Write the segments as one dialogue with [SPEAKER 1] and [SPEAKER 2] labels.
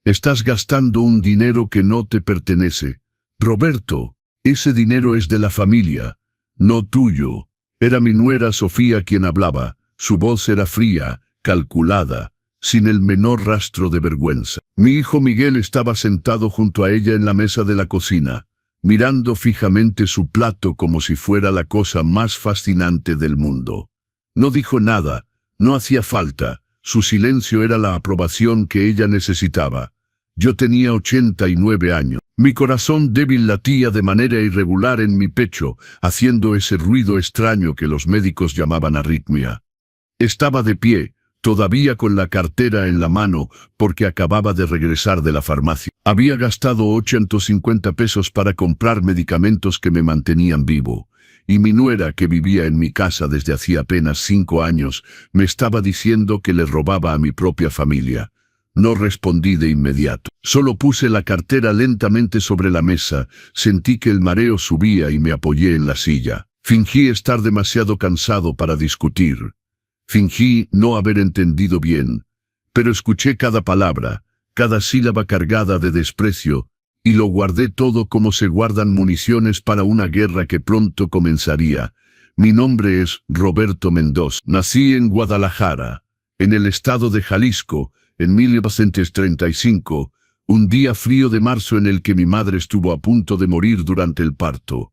[SPEAKER 1] Estás gastando un dinero que no te pertenece. Roberto, ese dinero es de la familia, no tuyo. Era mi nuera Sofía quien hablaba. Su voz era fría, calculada, sin el menor rastro de vergüenza. Mi hijo Miguel estaba sentado junto a ella en la mesa de la cocina, mirando fijamente su plato como si fuera la cosa más fascinante del mundo. No dijo nada, no hacía falta, su silencio era la aprobación que ella necesitaba. Yo tenía 89 años. Mi corazón débil latía de manera irregular en mi pecho, haciendo ese ruido extraño que los médicos llamaban arritmia. Estaba de pie, todavía con la cartera en la mano, porque acababa de regresar de la farmacia. Había gastado 850 pesos para comprar medicamentos que me mantenían vivo, y mi nuera, que vivía en mi casa desde hacía apenas 5 años, me estaba diciendo que le robaba a mi propia familia. No respondí de inmediato. Solo puse la cartera lentamente sobre la mesa, sentí que el mareo subía y me apoyé en la silla. Fingí estar demasiado cansado para discutir. Fingí no haber entendido bien, pero escuché cada palabra, cada sílaba cargada de desprecio, y lo guardé todo como se guardan municiones para una guerra que pronto comenzaría. Mi nombre es Roberto Mendoza. Nací en Guadalajara, en el estado de Jalisco, en 1935, un día frío de marzo en el que mi madre estuvo a punto de morir durante el parto.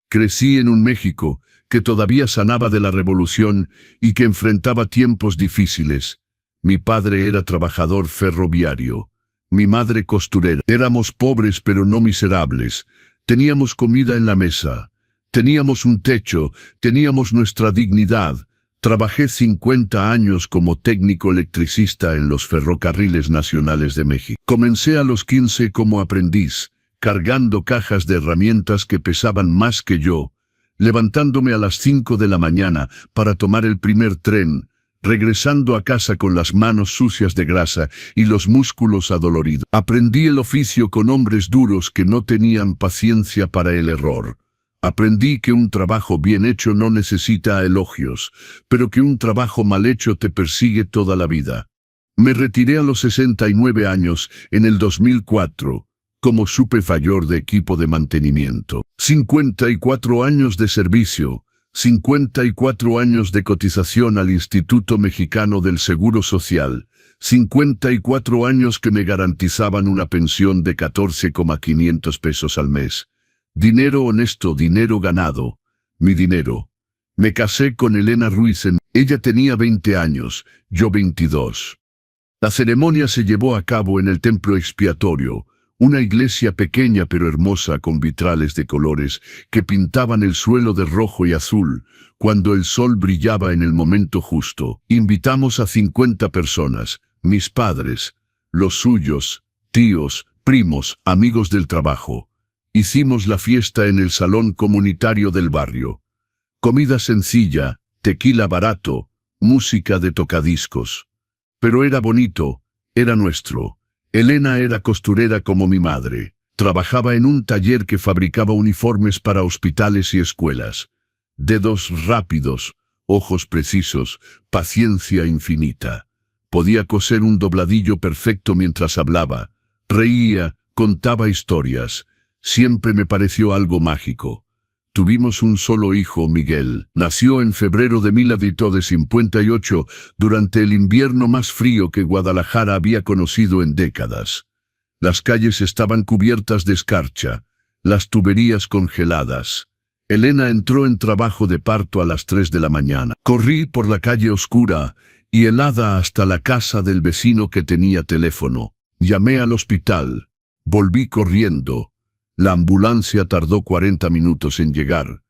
[SPEAKER 1] Crecí en un México que todavía sanaba de la revolución y que enfrentaba tiempos difíciles. Mi padre era trabajador ferroviario, mi madre costurera. Éramos pobres pero no miserables. Teníamos comida en la mesa, teníamos un techo, teníamos nuestra dignidad. Trabajé 50 años como técnico electricista en los ferrocarriles nacionales de México. Comencé a los 15 como aprendiz, cargando cajas de herramientas que pesaban más que yo, levantándome a las 5 de la mañana para tomar el primer tren, regresando a casa con las manos sucias de grasa y los músculos adoloridos. Aprendí el oficio con hombres duros que no tenían paciencia para el error. Aprendí que un trabajo bien hecho no necesita elogios, pero que un trabajo mal hecho te persigue toda la vida. Me retiré a los 69 años, en el 2004, como supervisor de equipo de mantenimiento. 54 años de servicio, 54 años de cotización al Instituto Mexicano del Seguro Social, 54 años que me garantizaban una pensión de 14,500 pesos al mes. Dinero honesto, dinero ganado, mi dinero. Me casé con Elena Ruiz. Ella tenía 20 años, yo 22. La ceremonia se llevó a cabo en el templo expiatorio, una iglesia pequeña pero hermosa con vitrales de colores que pintaban el suelo de rojo y azul, cuando el sol brillaba en el momento justo. Invitamos a 50 personas, mis padres, los suyos, tíos, primos, amigos del trabajo. Hicimos la fiesta en el salón comunitario del barrio. Comida sencilla, tequila barato, música de tocadiscos. Pero era bonito, era nuestro. Elena era costurera como mi madre. Trabajaba en un taller que fabricaba uniformes para hospitales y escuelas. Dedos rápidos, ojos precisos, paciencia infinita. Podía coser un dobladillo perfecto mientras hablaba. Reía, contaba historias. Siempre me pareció algo mágico. Tuvimos un solo hijo, Miguel. Nació en febrero de 1958, durante el invierno más frío que Guadalajara había conocido en décadas. Las calles estaban cubiertas de escarcha, las tuberías congeladas. Elena entró en trabajo de parto a las 3 de la mañana. Corrí por la calle oscura y helada hasta la casa del vecino que tenía teléfono. Llamé al hospital. Volví corriendo. La ambulancia tardó 40 minutos en llegar,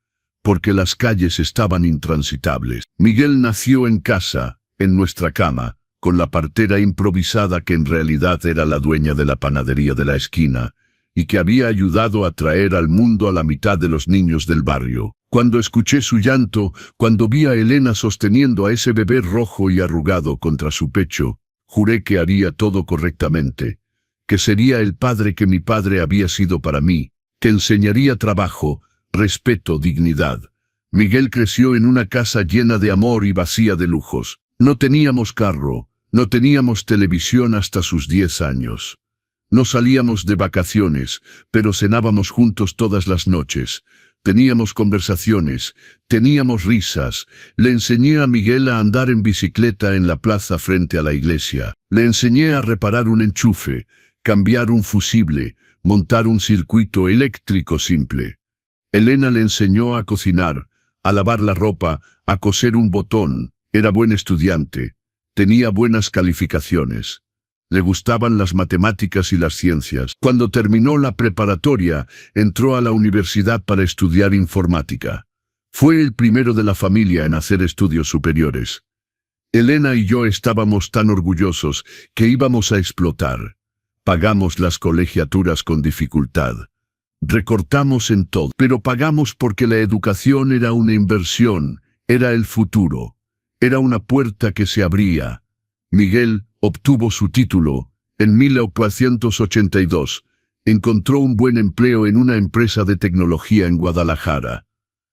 [SPEAKER 1] porque las calles estaban intransitables. Miguel nació en casa, en nuestra cama, con la partera improvisada que en realidad era la dueña de la panadería de la esquina, y que había ayudado a traer al mundo a la mitad de los niños del barrio. Cuando escuché su llanto, cuando vi a Elena sosteniendo a ese bebé rojo y arrugado contra su pecho, juré que haría todo correctamente, que sería el padre que mi padre había sido para mí, que enseñaría trabajo, respeto, dignidad. Miguel creció en una casa llena de amor y vacía de lujos. No teníamos carro, no teníamos televisión hasta sus 10 años. No salíamos de vacaciones, pero cenábamos juntos todas las noches. Teníamos conversaciones, teníamos risas. Le enseñé a Miguel a andar en bicicleta en la plaza frente a la iglesia. Le enseñé a reparar un enchufe, cambiar un fusible, montar un circuito eléctrico simple. Elena le enseñó a cocinar, a lavar la ropa, a coser un botón. Era buen estudiante. Tenía buenas calificaciones. Le gustaban las matemáticas y las ciencias. Cuando terminó la preparatoria, entró a la universidad para estudiar informática. Fue el primero de la familia en hacer estudios superiores. Elena y yo estábamos tan orgullosos que íbamos a explotar. Pagamos las colegiaturas con dificultad. Recortamos en todo, pero pagamos porque la educación era una inversión, era el futuro. Era una puerta que se abría. Miguel obtuvo su título en 1982. Encontró un buen empleo en una empresa de tecnología en Guadalajara.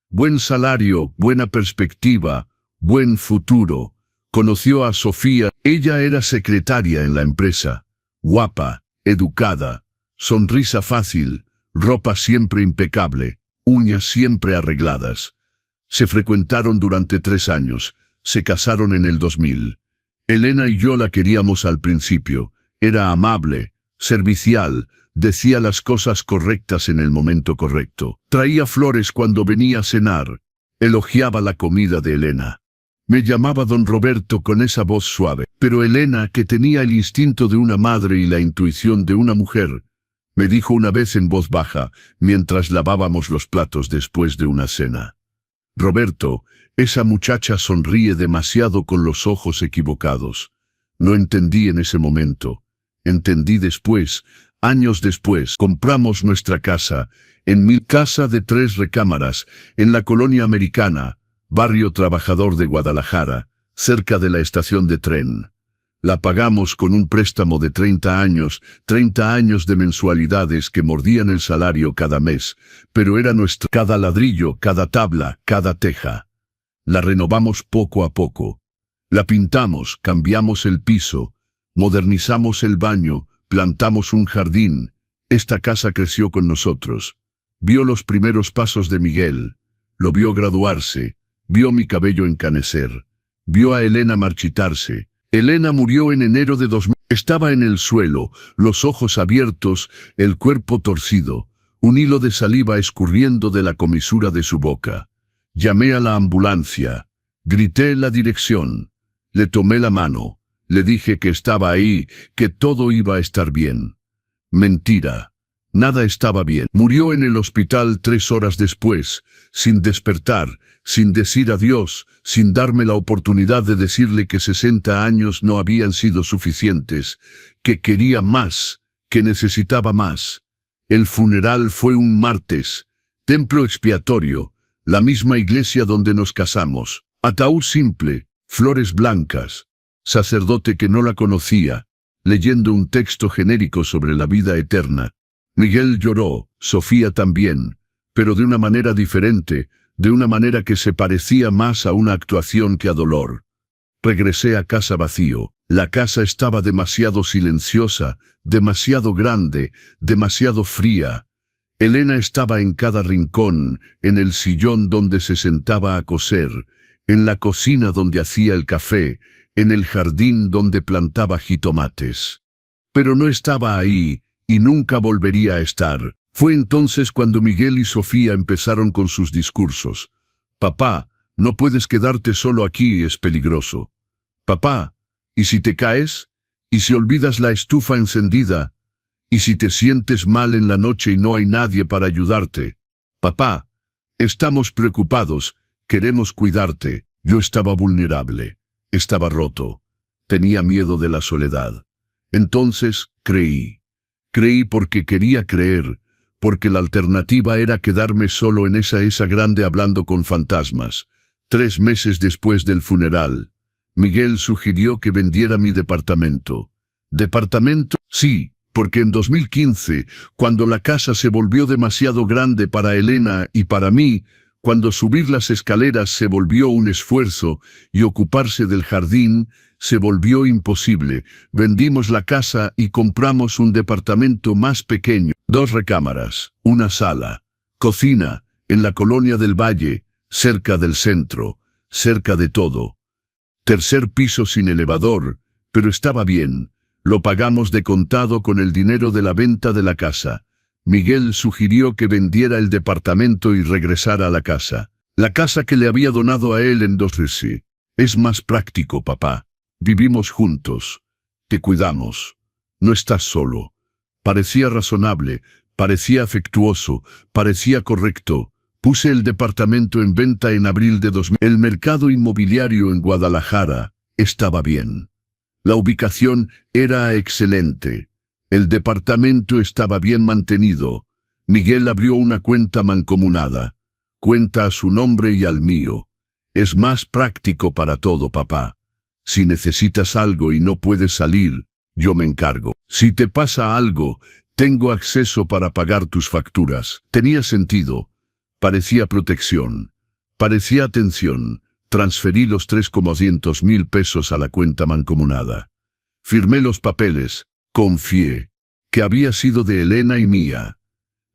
[SPEAKER 1] Buen salario, buena perspectiva, buen futuro. Conoció a Sofía. Ella era secretaria en la empresa. Guapa, educada, sonrisa fácil, ropa siempre impecable, uñas siempre arregladas. Se frecuentaron durante 3 años. Se casaron en el 2000. Elena y yo la queríamos al principio. Era amable, servicial, decía las cosas correctas en el momento correcto. Traía flores cuando venía a cenar. Elogiaba la comida de Elena. Me llamaba don Roberto con esa voz suave. Pero Elena, que tenía el instinto de una madre y la intuición de una mujer, me dijo una vez en voz baja, mientras lavábamos los platos después de una cena: Roberto, esa muchacha sonríe demasiado con los ojos equivocados. No entendí en ese momento. Entendí después, años después. Compramos nuestra casa, en mi casa de 3 recámaras, en la Colonia Americana, barrio trabajador de Guadalajara, cerca de la estación de tren. La pagamos con un préstamo de 30 años de mensualidades que mordían el salario cada mes, pero era nuestra. Cada ladrillo, cada tabla, cada teja. La renovamos poco a poco. La pintamos, cambiamos el piso, modernizamos el baño, plantamos un jardín. Esta casa creció con nosotros. Vio los primeros pasos de Miguel. Lo vio graduarse. Vio mi cabello encanecer. Vio a Elena marchitarse. Elena murió en enero de 2000. Estaba en el suelo, los ojos abiertos, el cuerpo torcido, un hilo de saliva escurriendo de la comisura de su boca. Llamé a la ambulancia. Grité la dirección. Le tomé la mano. Le dije que estaba ahí, que todo iba a estar bien. Mentira. Nada estaba bien. Murió en el hospital 3 horas después, sin despertar, sin decir adiós, sin darme la oportunidad de decirle que 60 años no habían sido suficientes, que quería más, que necesitaba más. El funeral fue un martes. Templo expiatorio, la misma iglesia donde nos casamos. Ataúd simple, flores blancas. Sacerdote que no la conocía, leyendo un texto genérico sobre la vida eterna. Miguel lloró, Sofía también, pero de una manera diferente, de una manera que se parecía más a una actuación que a dolor. Regresé a casa vacío. La casa estaba demasiado silenciosa, demasiado grande, demasiado fría. Elena estaba en cada rincón, en el sillón donde se sentaba a coser, en la cocina donde hacía el café, en el jardín donde plantaba jitomates. Pero no estaba ahí, y nunca volvería a estar. Fue entonces cuando Miguel y Sofía empezaron con sus discursos. Papá, no puedes quedarte solo aquí, es peligroso. Papá, ¿y si te caes? ¿Y si olvidas la estufa encendida? ¿Y si te sientes mal en la noche y no hay nadie para ayudarte? Papá, estamos preocupados, queremos cuidarte. Yo estaba vulnerable, estaba roto, tenía miedo de la soledad. Entonces creí. Creí porque quería creer, porque la alternativa era quedarme solo en esa grande hablando con fantasmas. 3 meses después del funeral, Miguel sugirió que vendiera mi departamento. ¿Departamento? Sí, porque en 2015, cuando la casa se volvió demasiado grande para Elena y para mí, cuando subir las escaleras se volvió un esfuerzo y ocuparse del jardín, se volvió imposible. Vendimos la casa y compramos un departamento más pequeño. 2 recámaras, una sala, cocina, en la colonia del Valle, cerca del centro, cerca de todo. 3er piso sin elevador, pero estaba bien. Lo pagamos de contado con el dinero de la venta de la casa. Miguel sugirió que vendiera el departamento y regresara a la casa. La casa que le había donado a él en 2013. Es más práctico, papá. Vivimos juntos. Te cuidamos. No estás solo. Parecía razonable, parecía afectuoso, parecía correcto. Puse el departamento en venta en abril de 2000. El mercado inmobiliario en Guadalajara estaba bien. La ubicación era excelente. El departamento estaba bien mantenido. Miguel abrió una cuenta mancomunada. Cuenta a su nombre y al mío. Es más práctico para todo, papá. Si necesitas algo y no puedes salir, yo me encargo. Si te pasa algo, tengo acceso para pagar tus facturas. Tenía sentido. Parecía protección. Parecía atención. Transferí los 3.200.000 pesos a la cuenta mancomunada. Firmé los papeles. Confié que había sido de Elena y mía.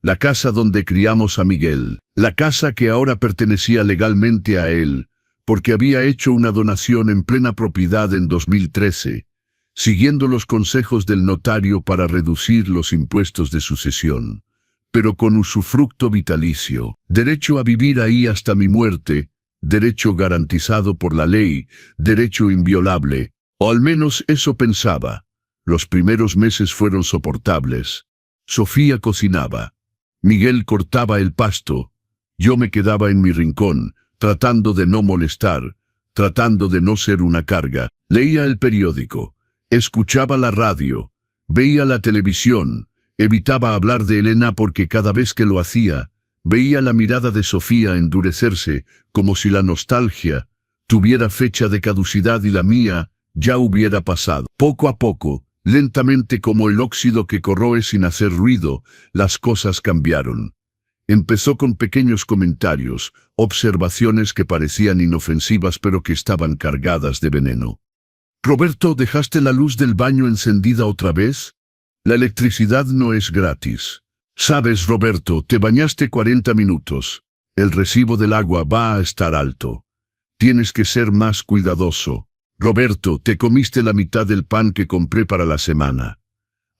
[SPEAKER 1] La casa donde criamos a Miguel. La casa que ahora pertenecía legalmente a él, porque había hecho una donación en plena propiedad en 2013, siguiendo los consejos del notario para reducir los impuestos de sucesión, pero con usufructo vitalicio, derecho a vivir ahí hasta mi muerte, derecho garantizado por la ley, derecho inviolable, o al menos eso pensaba. Los primeros meses fueron soportables. Sofía cocinaba. Miguel cortaba el pasto. Yo me quedaba en mi rincón, tratando de no molestar, tratando de no ser una carga. Leía el periódico, escuchaba la radio, veía la televisión, evitaba hablar de Elena porque cada vez que lo hacía, veía la mirada de Sofía endurecerse, como si la nostalgia tuviera fecha de caducidad y la mía ya hubiera pasado. Poco a poco, lentamente como el óxido que corroe sin hacer ruido, las cosas cambiaron. Empezó con pequeños comentarios, observaciones que parecían inofensivas pero que estaban cargadas de veneno. «Roberto, ¿dejaste la luz del baño encendida otra vez? La electricidad no es gratis. Sabes, Roberto, te bañaste 40 minutos. El recibo del agua va a estar alto. Tienes que ser más cuidadoso. Roberto, te comiste la mitad del pan que compré para la semana.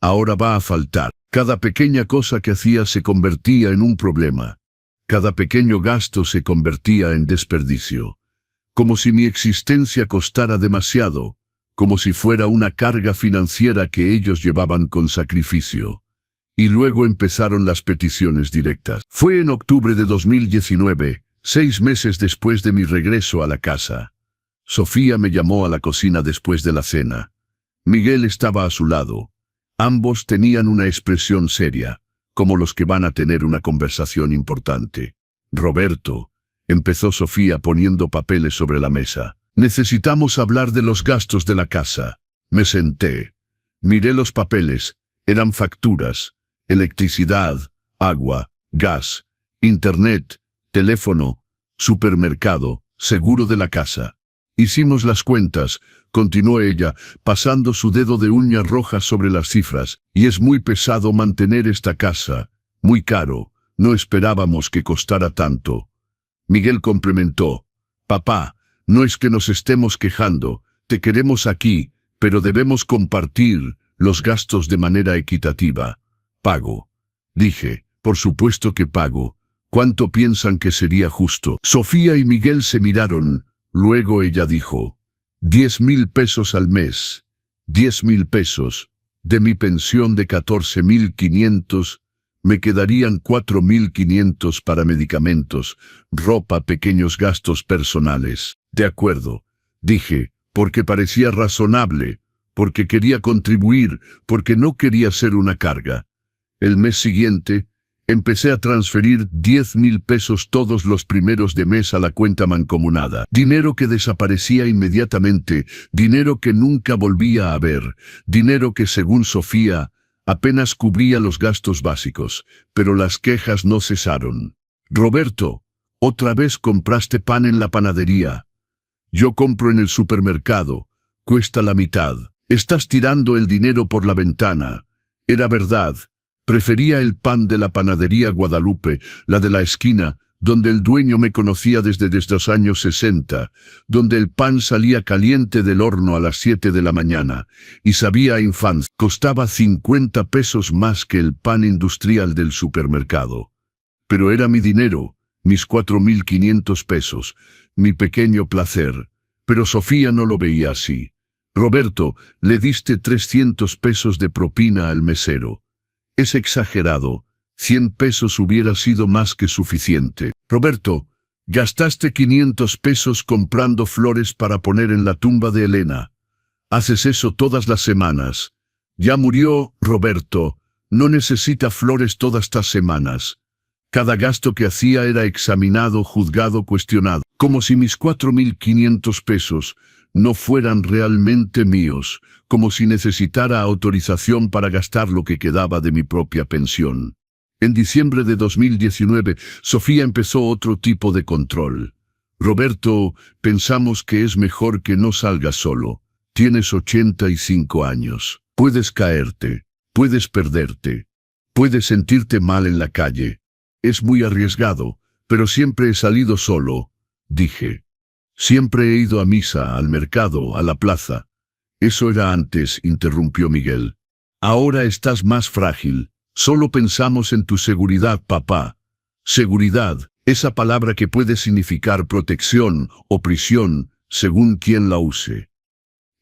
[SPEAKER 1] Ahora va a faltar». Cada pequeña cosa que hacía se convertía en un problema. Cada pequeño gasto se convertía en desperdicio. Como si mi existencia costara demasiado, como si fuera una carga financiera que ellos llevaban con sacrificio. Y luego empezaron las peticiones directas. Fue en octubre de 2019, 6 meses después de mi regreso a la casa. Sofía me llamó a la cocina después de la cena. Miguel estaba a su lado. Ambos tenían una expresión seria, como los que van a tener una conversación importante. «Roberto», empezó Sofía poniendo papeles sobre la mesa, «necesitamos hablar de los gastos de la casa». Me senté. Miré los papeles. Eran facturas, electricidad, agua, gas, internet, teléfono, supermercado, seguro de la casa. Hicimos las cuentas, continuó ella, pasando su dedo de uña roja sobre las cifras, y es muy pesado mantener esta casa, muy caro, no esperábamos que costara tanto. Miguel complementó, «Papá, no es que nos estemos quejando, te queremos aquí, pero debemos compartir los gastos de manera equitativa». «Pago». Dije, «Por supuesto que pago. ¿Cuánto piensan que sería justo?» Sofía y Miguel se miraron. Luego ella dijo, 10.000 pesos al mes, 10.000 pesos, de mi pensión de 14.500, me quedarían 4.500 para medicamentos, ropa, pequeños gastos personales. De acuerdo, dije, porque parecía razonable, porque quería contribuir, porque no quería ser una carga. El mes siguiente, empecé a transferir 10.000 pesos todos los primeros de mes a la cuenta mancomunada. Dinero que desaparecía inmediatamente, dinero que nunca volvía a ver, dinero que, según Sofía, apenas cubría los gastos básicos, pero las quejas no cesaron. «Roberto, otra vez compraste pan en la panadería». «Yo compro en el supermercado. cuesta la mitad. Estás tirando el dinero por la ventana. Era verdad. Prefería el pan de la panadería Guadalupe, la de la esquina, donde el dueño me conocía desde los años 60, donde el pan salía caliente del horno a las 7 de la mañana, y sabía a infancia. Costaba 50 pesos más que el pan industrial del supermercado. Pero era mi dinero, mis 4.500 pesos, mi pequeño placer. Pero Sofía no lo veía así. Roberto, le diste 300 pesos de propina al mesero. Es exagerado. 100 pesos hubiera sido más que suficiente. Roberto, gastaste 500 pesos comprando flores para poner en la tumba de Elena. Haces eso todas las semanas. Ya murió, Roberto. No necesita flores todas estas semanas. Cada gasto que hacía era examinado, juzgado, cuestionado. Como si mis 4.500 pesos no fueran realmente míos. Como si necesitara autorización para gastar lo que quedaba de mi propia pensión. En diciembre de 2019, Sofía empezó otro tipo de control. Roberto, pensamos que es mejor que no salgas solo. Tienes 85 años. Puedes caerte. Puedes perderte. Puedes sentirte mal en la calle. Es muy arriesgado, pero siempre he salido solo, dije. Siempre he ido a misa, al mercado, a la plaza. Eso era antes, interrumpió Miguel. Ahora estás más frágil. Solo pensamos en tu seguridad, papá. Seguridad, esa palabra que puede significar protección o prisión, según quien la use.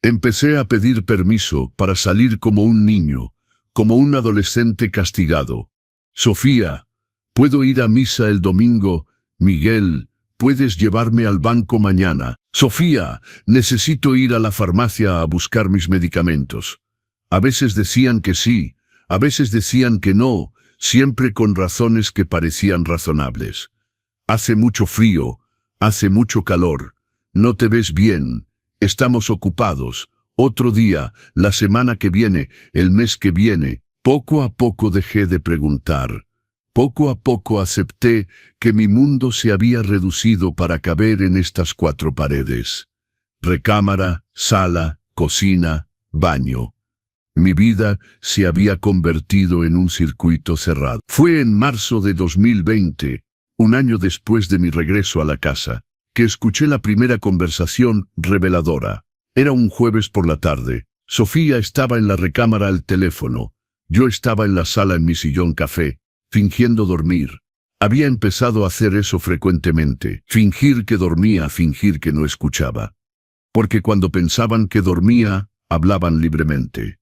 [SPEAKER 1] Empecé a pedir permiso para salir como un niño, como un adolescente castigado. Sofía, ¿puedo ir a misa el domingo? Miguel, ¿puedes llevarme al banco mañana? Sofía, necesito ir a la farmacia a buscar mis medicamentos. A veces decían que sí. A veces decían que no, siempre con razones que parecían razonables. Hace mucho frío, hace mucho calor, no te ves bien, estamos ocupados, otro día, la semana que viene, el mes que viene. Poco a poco dejé de preguntar. Poco a poco acepté que mi mundo se había reducido para caber en estas 4 paredes. Recámara, sala, cocina, baño. Mi vida se había convertido en un circuito cerrado. Fue en marzo de 2020, un año después de mi regreso a la casa, que escuché la primera conversación reveladora. Era un jueves por la tarde. Sofía estaba en la recámara al teléfono. Yo estaba en la sala en mi sillón café, fingiendo dormir. Había empezado a hacer eso frecuentemente. Fingir que dormía, fingir que no escuchaba. Porque cuando pensaban que dormía, hablaban libremente.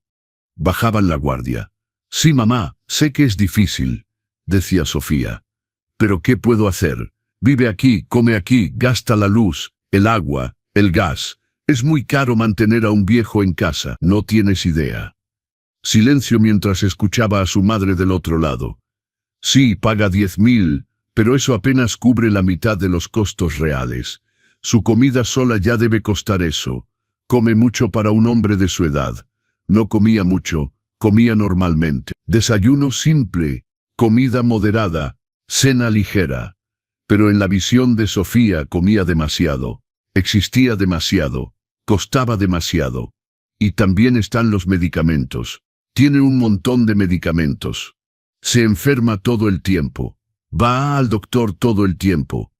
[SPEAKER 1] Bajaban la guardia. Sí, mamá, sé que es difícil, decía Sofía. Pero ¿qué puedo hacer? Vive aquí, come aquí, gasta la luz, el agua, el gas. Es muy caro mantener a un viejo en casa. No tienes idea. Silencio mientras escuchaba a su madre del otro lado. Sí, paga 10.000, pero eso apenas cubre la mitad de los costos reales. Su comida sola ya debe costar eso. Come mucho para un hombre de su edad. No comía mucho, comía normalmente. Desayuno simple, comida moderada, cena ligera. Pero en la visión de Sofía comía demasiado, existía demasiado, costaba demasiado. Y también están los medicamentos. Tiene un montón de medicamentos. Se enferma todo el tiempo. Va al doctor todo el tiempo.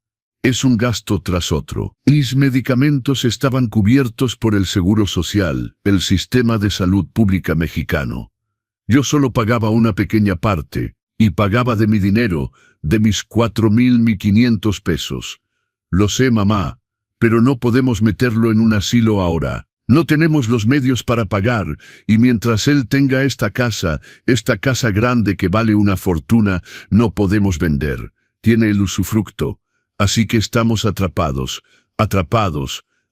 [SPEAKER 1] Es un gasto tras otro. Mis medicamentos estaban cubiertos por el Seguro Social, el sistema de salud pública mexicano. Yo solo pagaba una pequeña parte, y pagaba de mi dinero, de mis 4.500 pesos. Lo sé, mamá, pero no podemos meterlo en un asilo ahora. No tenemos los medios para pagar, y mientras él tenga esta casa grande que vale una fortuna, no podemos vender. Tiene el usufructo. Así que estamos atrapados,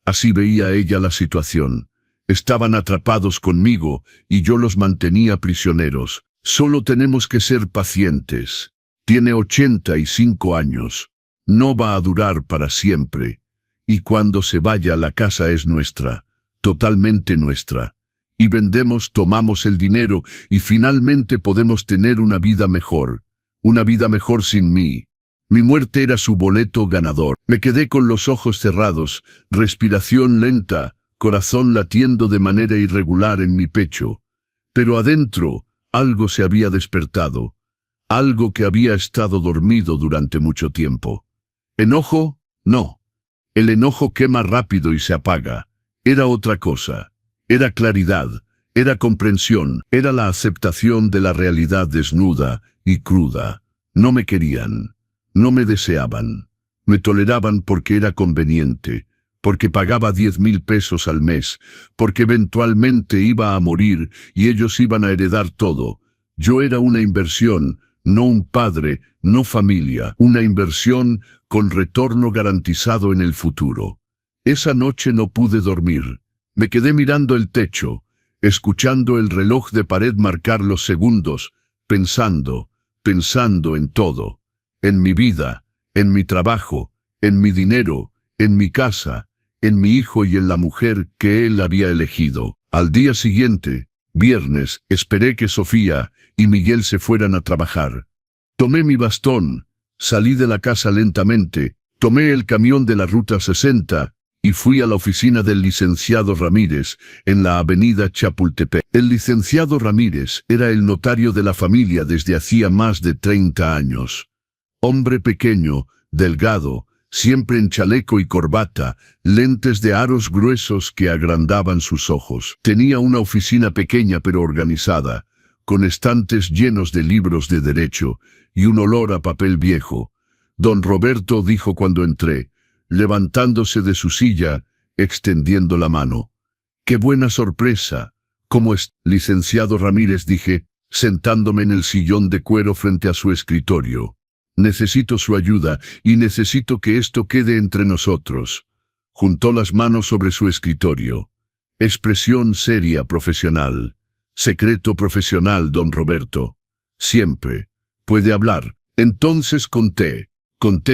[SPEAKER 1] así veía ella la situación. Estaban atrapados conmigo, y yo los mantenía prisioneros. Solo tenemos que ser pacientes. Tiene 85 años. No va a durar para siempre. Y cuando se vaya, la casa es nuestra, totalmente nuestra. Y vendemos, tomamos el dinero, y finalmente podemos tener una vida mejor sin mí. Mi muerte era su boleto ganador. Me quedé con los ojos cerrados, respiración lenta, corazón latiendo de manera irregular en mi pecho. Pero adentro, algo se había despertado, algo que había estado dormido durante mucho tiempo. ¿Enojo? No. El enojo quema rápido y se apaga. Era otra cosa. Era claridad, era comprensión, era la aceptación de la realidad desnuda y cruda. No me querían, no me deseaban, me toleraban porque era conveniente, porque pagaba 10,000 pesos al mes, porque eventualmente iba a morir y ellos iban a heredar todo. Yo era una inversión, no un padre, no familia, una inversión con retorno garantizado en el futuro. Esa noche no pude dormir. Me quedé mirando el techo, escuchando el reloj de pared marcar los segundos, pensando en todo, en mi vida, en mi trabajo, en mi dinero, en mi casa, en mi hijo y en la mujer que él había elegido. Al día siguiente, viernes, esperé que Sofía y Miguel se fueran a trabajar. Tomé mi bastón, salí de la casa lentamente, tomé el camión de la Ruta 60 y fui a la oficina del licenciado Ramírez, en la avenida Chapultepec. El licenciado Ramírez era el notario de la familia desde hacía más de 30 años. Hombre pequeño, delgado, siempre en chaleco y corbata, lentes de aros gruesos que agrandaban sus ojos. Tenía una oficina pequeña pero organizada, con estantes llenos de libros de derecho y un olor a papel viejo. Don Roberto dijo cuando entré, levantándose de su silla, extendiendo la mano. ¡Qué buena sorpresa! ¿Cómo es, licenciado Ramírez?, dije, sentándome en el sillón de cuero frente a su escritorio. Necesito su ayuda y necesito que esto quede entre nosotros. Juntó las manos sobre su escritorio. Expresión seria, profesional. Secreto profesional, don Roberto. Siempre. Puede hablar. Entonces conté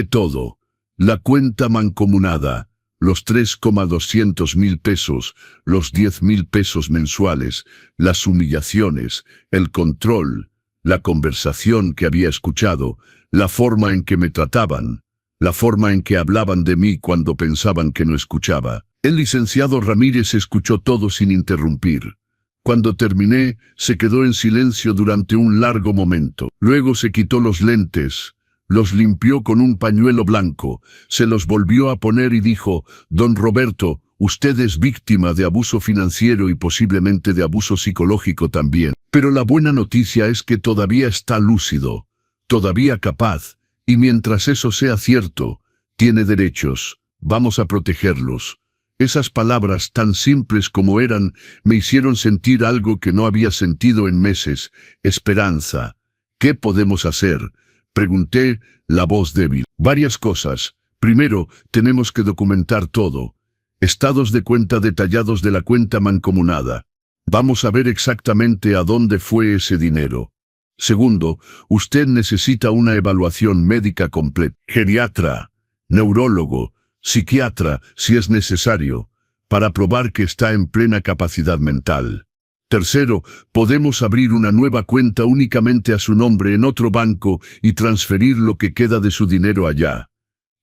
[SPEAKER 1] todo. La cuenta mancomunada, los 3,200,000 pesos, los 10,000 pesos mensuales, las humillaciones, el control, la conversación que había escuchado, la forma en que me trataban, la forma en que hablaban de mí cuando pensaban que no escuchaba. El licenciado Ramírez escuchó todo sin interrumpir. Cuando terminé, se quedó en silencio durante un largo momento. Luego se quitó los lentes, los limpió con un pañuelo blanco, se los volvió a poner y dijo, don Roberto, usted es víctima de abuso financiero y posiblemente de abuso psicológico también. Pero la buena noticia es que todavía está lúcido, todavía capaz, y mientras eso sea cierto, tiene derechos, vamos a protegerlos. Esas palabras tan simples como eran, me hicieron sentir algo que no había sentido en meses, esperanza. ¿Qué podemos hacer?, pregunté, la voz débil. Varias cosas. Primero, tenemos que documentar todo. Estados de cuenta detallados de la cuenta mancomunada. Vamos a ver exactamente a dónde fue ese dinero. Segundo, usted necesita una evaluación médica completa. Geriatra, neurólogo, psiquiatra, si es necesario, para probar que está en plena capacidad mental. Tercero, podemos abrir una nueva cuenta únicamente a su nombre en otro banco y transferir lo que queda de su dinero allá.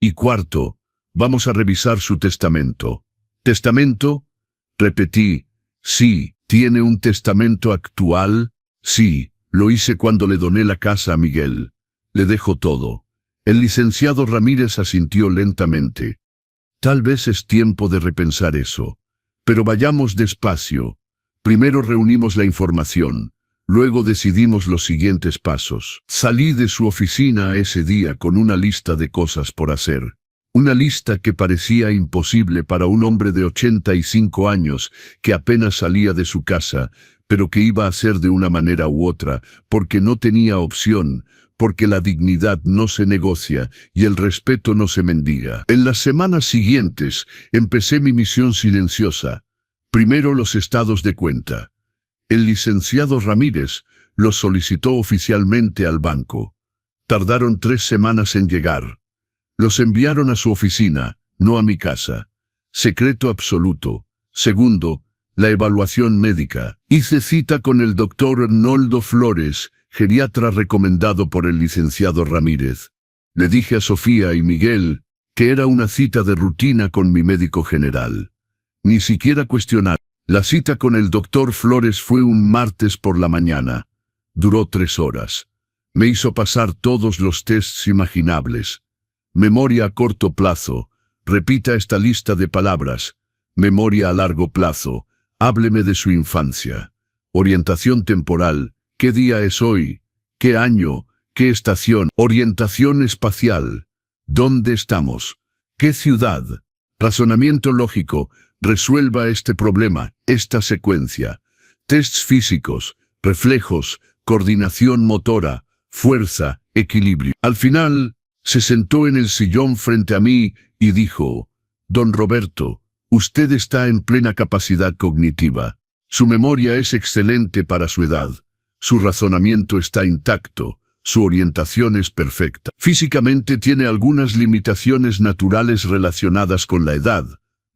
[SPEAKER 1] Y cuarto, vamos a revisar su testamento. ¿Testamento? Repetí. Sí, ¿tiene un testamento actual? Sí, lo hice cuando le doné la casa a Miguel. Le dejo todo. El licenciado Ramírez asintió lentamente. Tal vez es tiempo de repensar eso. Pero vayamos despacio. Primero reunimos la información, luego decidimos los siguientes pasos. Salí de su oficina ese día con una lista de cosas por hacer. Una lista que parecía imposible para un hombre de 85 años que apenas salía de su casa, pero que iba a hacer de una manera u otra, porque no tenía opción, porque la dignidad no se negocia y el respeto no se mendiga. En las semanas siguientes empecé mi misión silenciosa. Primero los estados de cuenta. El licenciado Ramírez los solicitó oficialmente al banco. Tardaron 3 semanas en llegar. Los enviaron a su oficina, no a mi casa. Secreto absoluto. Segundo, la evaluación médica. Hice cita con el doctor Arnoldo Flores, geriatra recomendado por el licenciado Ramírez. Le dije a Sofía y Miguel que era una cita de rutina con mi médico general. ni siquiera cuestionar. La cita con el doctor Flores fue un martes por la mañana. Duró 3 horas. Me hizo pasar todos los tests imaginables. Memoria a corto plazo. Repita esta lista de palabras. Memoria a largo plazo. Hábleme de su infancia. Orientación temporal. ¿Qué día es hoy? ¿Qué año? ¿Qué estación? Orientación espacial. ¿Dónde estamos? ¿Qué ciudad? Razonamiento lógico. Resuelva este problema, esta secuencia. Tests físicos, reflejos, coordinación motora, fuerza, equilibrio. Al final, se sentó en el sillón frente a mí y dijo: «Don Roberto, usted está en plena capacidad cognitiva. Su memoria es excelente para su edad. Su razonamiento está intacto. Su orientación es perfecta. Físicamente tiene algunas limitaciones naturales relacionadas con la edad,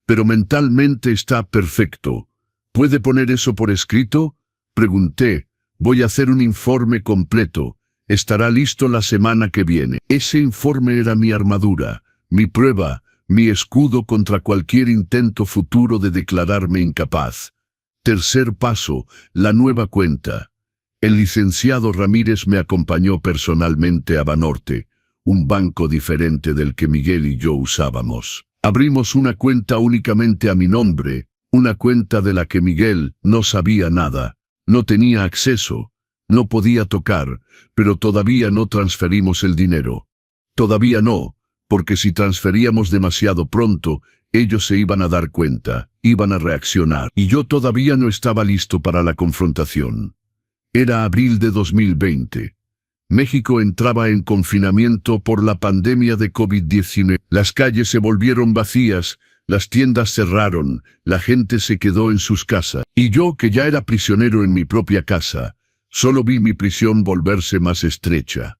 [SPEAKER 1] pero mentalmente está perfecto. ¿Puede poner eso por escrito?», pregunté. «Voy a hacer un informe completo. Estará listo la semana que viene». Ese informe era mi armadura, mi prueba, mi escudo contra cualquier intento futuro de declararme incapaz. Tercer paso, la nueva cuenta. El licenciado Ramírez me acompañó personalmente a Banorte, un banco diferente del que Miguel y yo usábamos. Abrimos una cuenta únicamente a mi nombre, una cuenta de la que Miguel no sabía nada, no tenía acceso, no podía tocar, pero todavía no transferimos el dinero. Todavía no, porque si transferíamos demasiado pronto, ellos se iban a dar cuenta, iban a reaccionar, y yo todavía no estaba listo para la confrontación. Era abril de 2020. México entraba en confinamiento por la pandemia de COVID-19. Las calles se volvieron vacías, las tiendas cerraron, la gente se quedó en sus casas. Y yo, que ya era prisionero en mi propia casa, solo vi mi prisión volverse más estrecha.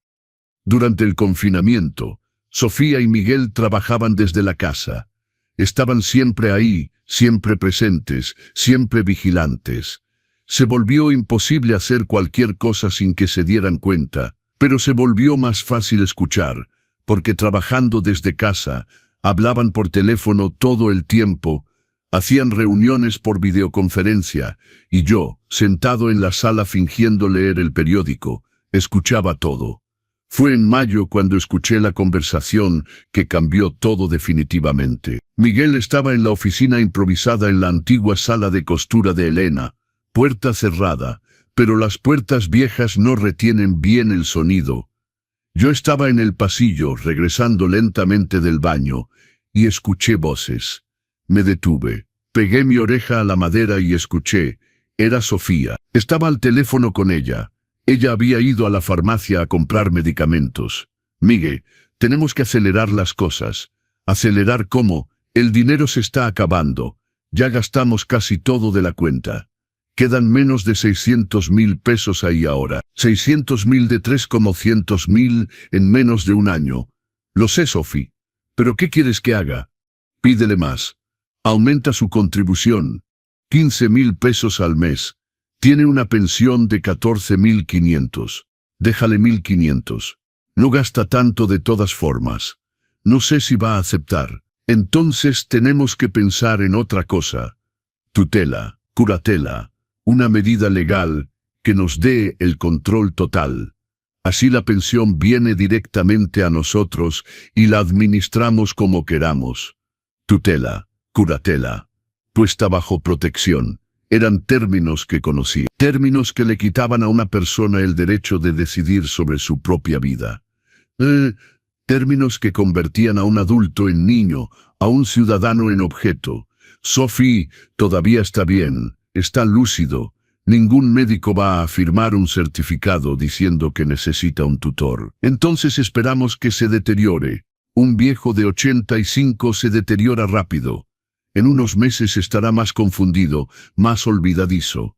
[SPEAKER 1] Durante el confinamiento, Sofía y Miguel trabajaban desde la casa. Estaban siempre ahí, siempre presentes, siempre vigilantes. Se volvió imposible hacer cualquier cosa sin que se dieran cuenta, pero se volvió más fácil escuchar, porque trabajando desde casa, hablaban por teléfono todo el tiempo, hacían reuniones por videoconferencia, y yo, sentado en la sala fingiendo leer el periódico, escuchaba todo. Fue en mayo cuando escuché la conversación que cambió todo definitivamente. Miguel estaba en la oficina improvisada en la antigua sala de costura de Elena, puerta cerrada, pero las puertas viejas no retienen bien el sonido. Yo estaba en el pasillo, regresando lentamente del baño, y escuché voces. Me detuve, pegué mi oreja a la madera y escuché. Era Sofía. Estaba al teléfono con ella. Ella había ido a la farmacia a comprar medicamentos. «Miguel, tenemos que acelerar las cosas». «¿Acelerar cómo? El dinero se está acabando. Ya gastamos casi todo de la cuenta. Quedan menos de 600,000 pesos ahí ahora. 600,000 de 3,100,000 en menos de un año». «Lo sé, Sofi. ¿Pero qué quieres que haga?» «Pídele más. Aumenta su contribución. 15,000 pesos al mes. Tiene una pensión de 14,500. Déjale 1,500. No gasta tanto de todas formas. No sé si va a aceptar. Entonces tenemos que pensar en otra cosa. Tutela, curatela, una medida legal que nos dé el control total. Así la pensión viene directamente a nosotros y la administramos como queramos. Tutela, curatela, puesta bajo protección. Eran términos que conocí, términos que le quitaban a una persona el derecho de decidir sobre su propia vida. Términos que convertían a un adulto en niño, a un ciudadano en objeto. Sophie todavía está bien, está lúcido. Ningún médico va a firmar un certificado diciendo que necesita un tutor. Entonces esperamos que se deteriore. Un viejo de 85 se deteriora rápido. En unos meses estará más confundido, más olvidadizo.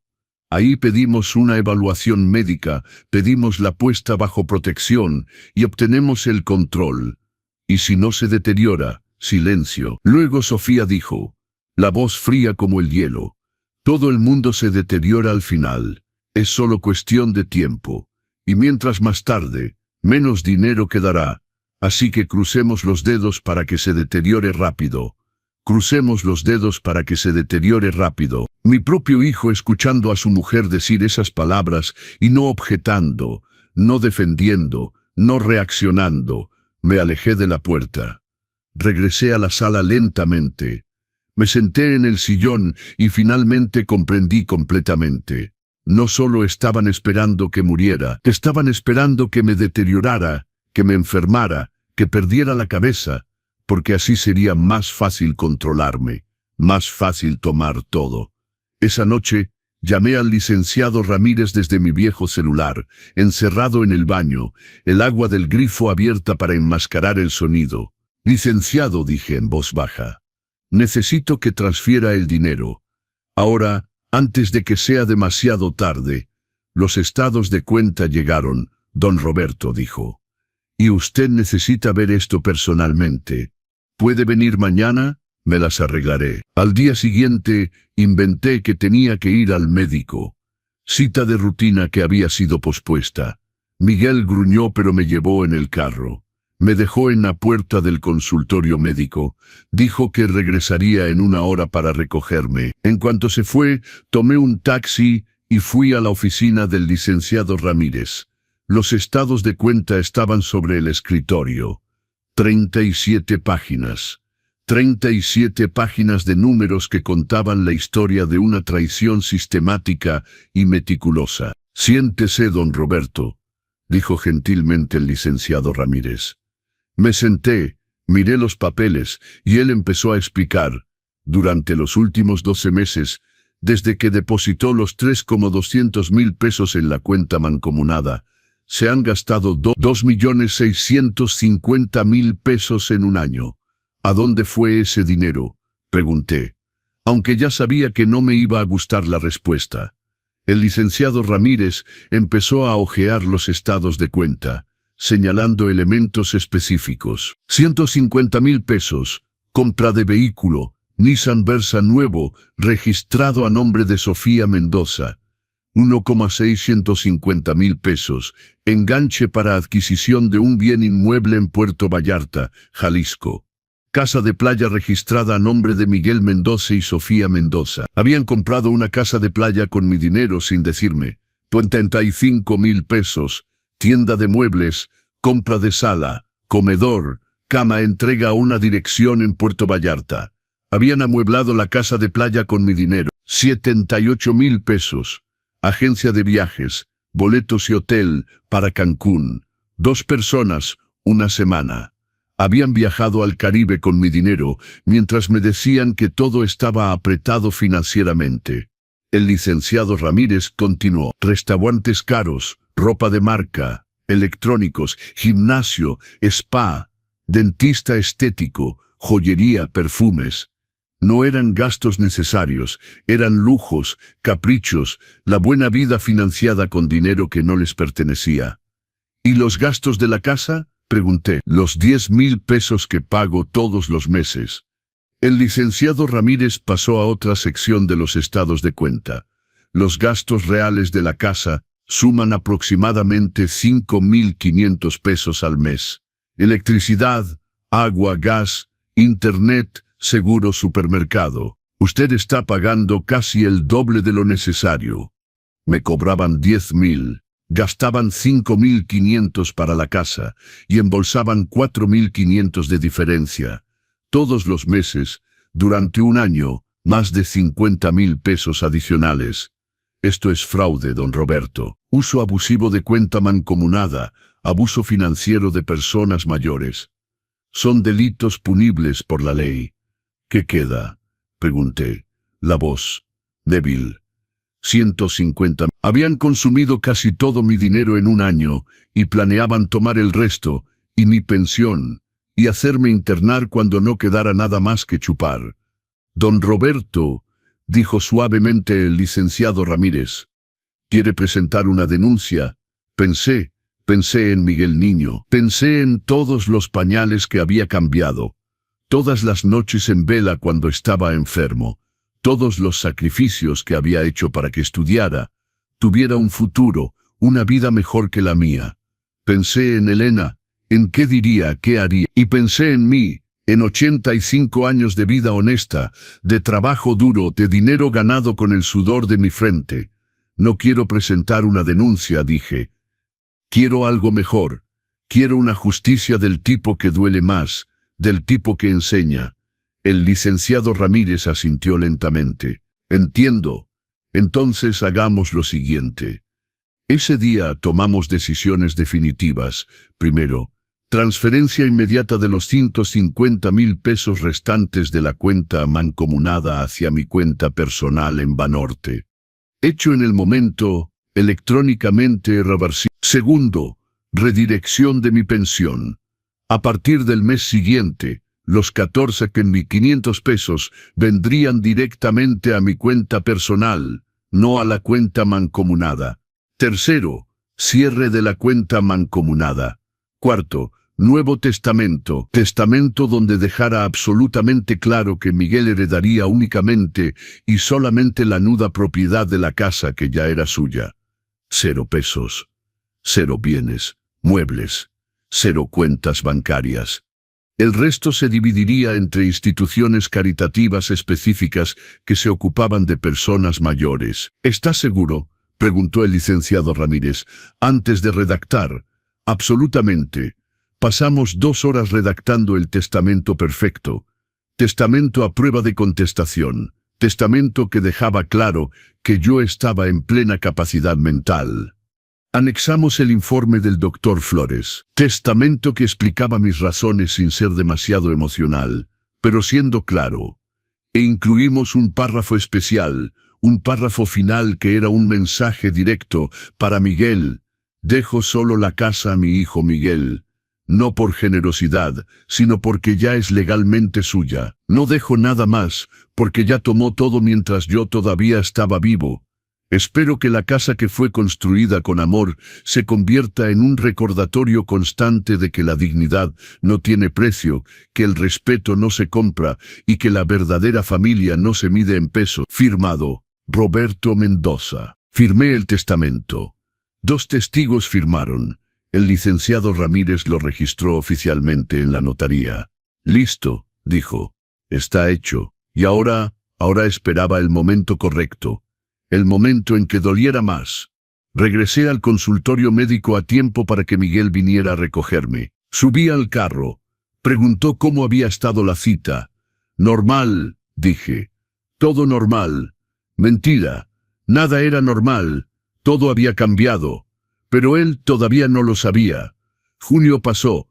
[SPEAKER 1] Ahí pedimos una evaluación médica, pedimos la puesta bajo protección y obtenemos el control. Y si no se deteriora, silencio. Luego Sofía dijo, la voz fría como el hielo. Todo el mundo se deteriora al final. Es solo cuestión de tiempo. Y mientras más tarde, menos dinero quedará. Así que crucemos los dedos para que se deteriore rápido. Crucemos los dedos para que se deteriore rápido. Mi propio hijo escuchando a su mujer decir esas palabras y no objetando, no defendiendo, no reaccionando, me alejé de la puerta. Regresé a la sala lentamente. Me senté en el sillón y finalmente comprendí completamente. No solo estaban esperando que muriera, estaban esperando que me deteriorara, que me enfermara, que perdiera la cabeza, porque así sería más fácil controlarme, más fácil tomar todo. Esa noche, llamé al licenciado Ramírez desde mi viejo celular, encerrado en el baño, el agua del grifo abierta para enmascarar el sonido. Licenciado, dije en voz baja. Necesito que transfiera el dinero. Ahora, antes de que sea demasiado tarde. Los estados de cuenta llegaron, don Roberto dijo. Y usted necesita ver esto personalmente. ¿Puede venir mañana? Me las arreglaré. Al día siguiente, inventé que tenía que ir al médico. Cita de rutina que había sido pospuesta. Miguel gruñó pero me llevó en el carro. Me dejó en la puerta del consultorio médico. Dijo que regresaría en 1 hora para recogerme. En cuanto se fue, tomé un taxi y fui a la oficina del licenciado Ramírez. Los estados de cuenta estaban sobre el escritorio. 37 páginas. 37 páginas de números que contaban la historia de una traición sistemática y meticulosa. Siéntese, don Roberto, dijo gentilmente el licenciado Ramírez. Me senté, miré los papeles y él empezó a explicar. Durante los últimos 12 meses, desde que depositó los 3,200,000 pesos en la cuenta mancomunada, se han gastado 2,650,000 pesos en un año. ¿A dónde fue ese dinero?, pregunté, aunque ya sabía que no me iba a gustar la respuesta. El licenciado Ramírez empezó a hojear los estados de cuenta, señalando elementos específicos. 150,000 pesos, compra de vehículo, Nissan Versa nuevo, registrado a nombre de Sofía Mendoza. 1,650,000 pesos, enganche para adquisición de un bien inmueble en Puerto Vallarta, Jalisco. Casa de playa registrada a nombre de Miguel Mendoza y Sofía Mendoza. Habían comprado una casa de playa con mi dinero sin decirme. 75,000 pesos, tienda de muebles, compra de sala, comedor, cama, entrega a una dirección en Puerto Vallarta. Habían amueblado la casa de playa con mi dinero. 78,000 pesos. Agencia de viajes, boletos y hotel para Cancún. 2 personas, 1 semana. Habían viajado al Caribe con mi dinero, mientras me decían que todo estaba apretado financieramente. El licenciado Ramírez continuó. Restaurantes caros, ropa de marca, electrónicos, gimnasio, spa, dentista estético, joyería, perfumes. No eran gastos necesarios, eran lujos, caprichos, la buena vida financiada con dinero que no les pertenecía. ¿Y los gastos de la casa?, pregunté. Los 10,000 pesos que pago todos los meses. El licenciado Ramírez pasó a otra sección de los estados de cuenta. Los gastos reales de la casa suman aproximadamente 5,500 pesos al mes. Electricidad, agua, gas, internet, seguro, supermercado. Usted está pagando casi el doble de lo necesario. Me cobraban 10,000. Gastaban 5,500 para la casa y embolsaban 4,500 de diferencia. Todos los meses, durante un año, más de 50,000 pesos adicionales. Esto es fraude, don Roberto. Uso abusivo de cuenta mancomunada, abuso financiero de personas mayores. Son delitos punibles por la ley. ¿Qué queda?, pregunté. La voz, débil. 150. Habían consumido casi todo mi dinero en un año y planeaban tomar el resto, y mi pensión, y hacerme internar cuando no quedara nada más que chupar. Don Roberto, dijo suavemente el licenciado Ramírez, ¿quiere presentar una denuncia? Pensé en Miguel Niño, pensé en todos los pañales que había cambiado, todas las noches en vela cuando estaba enfermo, todos los sacrificios que había hecho para que estudiara, tuviera un futuro, una vida mejor que la mía. Pensé en Elena, en qué diría, qué haría, y pensé en mí, En 85 años de vida honesta, de trabajo duro, de dinero ganado con el sudor de mi frente. No quiero presentar una denuncia, dije. Quiero algo mejor. Quiero una justicia del tipo que duele más, del tipo que enseña. El licenciado Ramírez asintió lentamente. Entiendo. Entonces hagamos lo siguiente. Ese día tomamos decisiones definitivas. Primero, transferencia inmediata de los 150,000 pesos restantes de la cuenta mancomunada hacia mi cuenta personal en Banorte. Hecho en el momento, electrónicamente reversible. Segundo, redirección de mi pensión. A partir del mes siguiente, los 14,500 pesos vendrían directamente a mi cuenta personal, no a la cuenta mancomunada. Tercero, cierre de la cuenta mancomunada. Cuarto, nuevo testamento. Testamento donde dejara absolutamente claro que Miguel heredaría únicamente y solamente la nuda propiedad de la casa que ya era suya. 0 pesos. 0 bienes, muebles. 0 cuentas bancarias. El resto se dividiría entre instituciones caritativas específicas que se ocupaban de personas mayores. ¿Estás seguro?, preguntó el licenciado Ramírez, antes de redactar. Absolutamente. Pasamos 2 horas redactando el testamento perfecto. Testamento a prueba de contestación. Testamento que dejaba claro que yo estaba en plena capacidad mental. Anexamos el informe del doctor Flores. Testamento que explicaba mis razones sin ser demasiado emocional, pero siendo claro. E incluimos un párrafo especial, un párrafo final que era un mensaje directo para Miguel. Dejo solo la casa a mi hijo Miguel. No por generosidad, sino porque ya es legalmente suya. No dejo nada más, porque ya tomó todo mientras yo todavía estaba vivo. Espero que la casa que fue construida con amor se convierta en un recordatorio constante de que la dignidad no tiene precio, que el respeto no se compra y que la verdadera familia no se mide en pesos. Firmado, Roberto Mendoza. Firmé el testamento. 2 testigos firmaron. El licenciado Ramírez lo registró oficialmente en la notaría. Listo, dijo. Está hecho. Y ahora esperaba el momento correcto. El momento en que doliera más. Regresé al consultorio médico a tiempo para que Miguel viniera a recogerme. Subí al carro. Preguntó cómo había estado la cita. Normal, dije. Todo normal. Mentira. Nada era normal. Todo había cambiado. Pero él todavía no lo sabía. Junio pasó.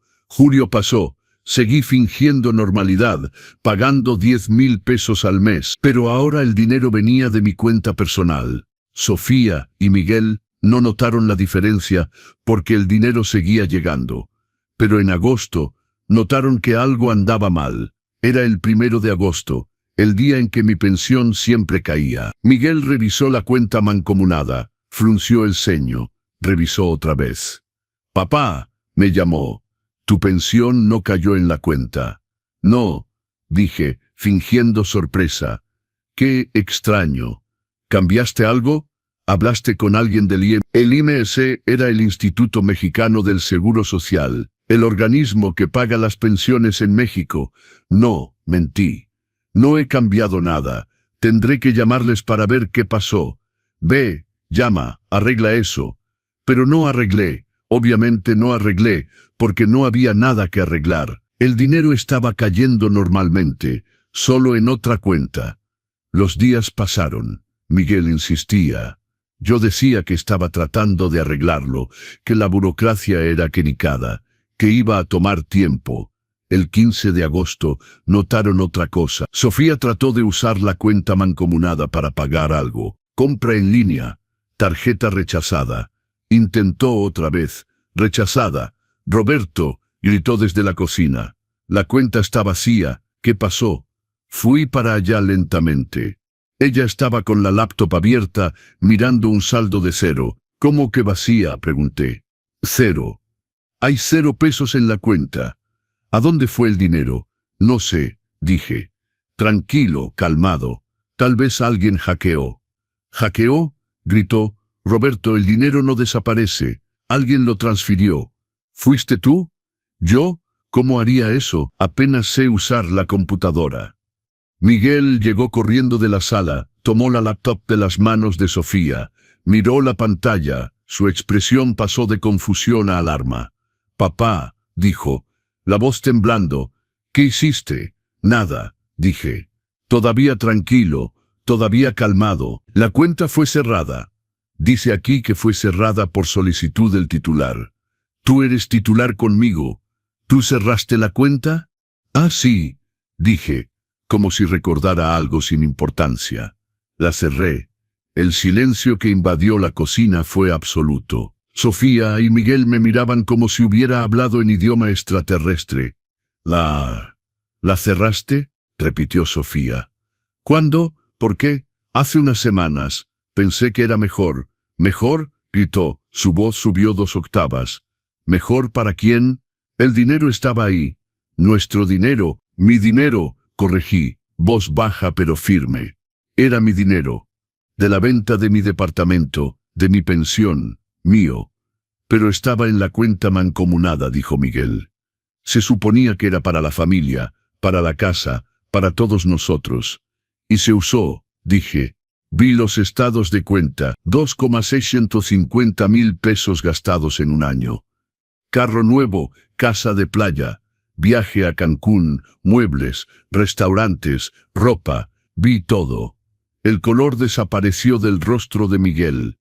[SPEAKER 1] Seguí fingiendo normalidad, pagando 10,000 pesos al mes. Pero ahora el dinero venía de mi cuenta personal. Sofía y Miguel no notaron la diferencia porque el dinero seguía llegando. Pero en agosto notaron que algo andaba mal. Era el 1 de agosto, el día en que mi pensión siempre caía. Miguel revisó la cuenta mancomunada, frunció el ceño, revisó otra vez. «Papá», me llamó. «Tu pensión no cayó en la cuenta». «No», dije, fingiendo sorpresa. «Qué extraño. ¿Cambiaste algo? ¿Hablaste con alguien del IMSS?» El IMSS era el Instituto Mexicano del Seguro Social, el organismo que paga las pensiones en México. «No», mentí. «No he cambiado nada. Tendré que llamarles para ver qué pasó». «Ve, llama, arregla eso». Pero no arreglé. Obviamente no arreglé, porque no había nada que arreglar. El dinero estaba cayendo normalmente, solo en otra cuenta. Los días pasaron. Miguel insistía. Yo decía que estaba tratando de arreglarlo, que la burocracia era quenicada, que iba a tomar tiempo. El 15 de agosto notaron otra cosa. Sofía trató de usar la cuenta mancomunada para pagar algo. Compra en línea. Tarjeta rechazada. Intentó otra vez. Rechazada. «Roberto», gritó desde la cocina. «La cuenta está vacía. ¿Qué pasó?» Fui para allá lentamente. Ella estaba con la laptop abierta, mirando un saldo de 0. «¿Cómo que vacía?», pregunté. «0. Hay 0 pesos en la cuenta». «¿A dónde fue el dinero?» «No sé», dije. Tranquilo, calmado. Tal vez alguien hackeó. «¿Hackeó?», gritó. «Roberto, el dinero no desaparece. Alguien lo transfirió». «¿Fuiste tú?». «¿Yo? ¿Cómo haría eso? Apenas sé usar la computadora. Miguel llegó corriendo de la sala, tomó la laptop de las manos de Sofía, miró la pantalla, su expresión pasó de confusión a alarma. «Papá», dijo, la voz temblando. «¿Qué hiciste?» «Nada», dije. Todavía tranquilo, todavía calmado. «La cuenta fue cerrada». «Dice aquí que fue cerrada por solicitud del titular». «Tú eres titular conmigo. ¿Tú cerraste la cuenta?» «Ah, sí», dije, como si recordara algo sin importancia. La cerré. El silencio que invadió la cocina fue absoluto. Sofía y Miguel me miraban como si hubiera hablado en idioma extraterrestre. ¿La cerraste?», repitió Sofía. «¿Cuándo? ¿Por qué?» «Hace unas semanas. Pensé que era mejor». «¿Mejor?», gritó. Su voz subió 2 octavas. «¿Mejor para quién?» «El dinero estaba ahí». «Nuestro dinero». «Mi dinero», corregí, voz baja pero firme. «Era mi dinero. De la venta de mi departamento, de mi pensión, mío». «Pero estaba en la cuenta mancomunada», dijo Miguel. «Se suponía que era para la familia, para la casa, para todos nosotros. Y se usó», dije. Vi los estados de cuenta, 2,650.000 pesos gastados en un año. Carro nuevo, casa de playa, viaje a Cancún, muebles, restaurantes, ropa, vi todo. El color desapareció del rostro de Miguel.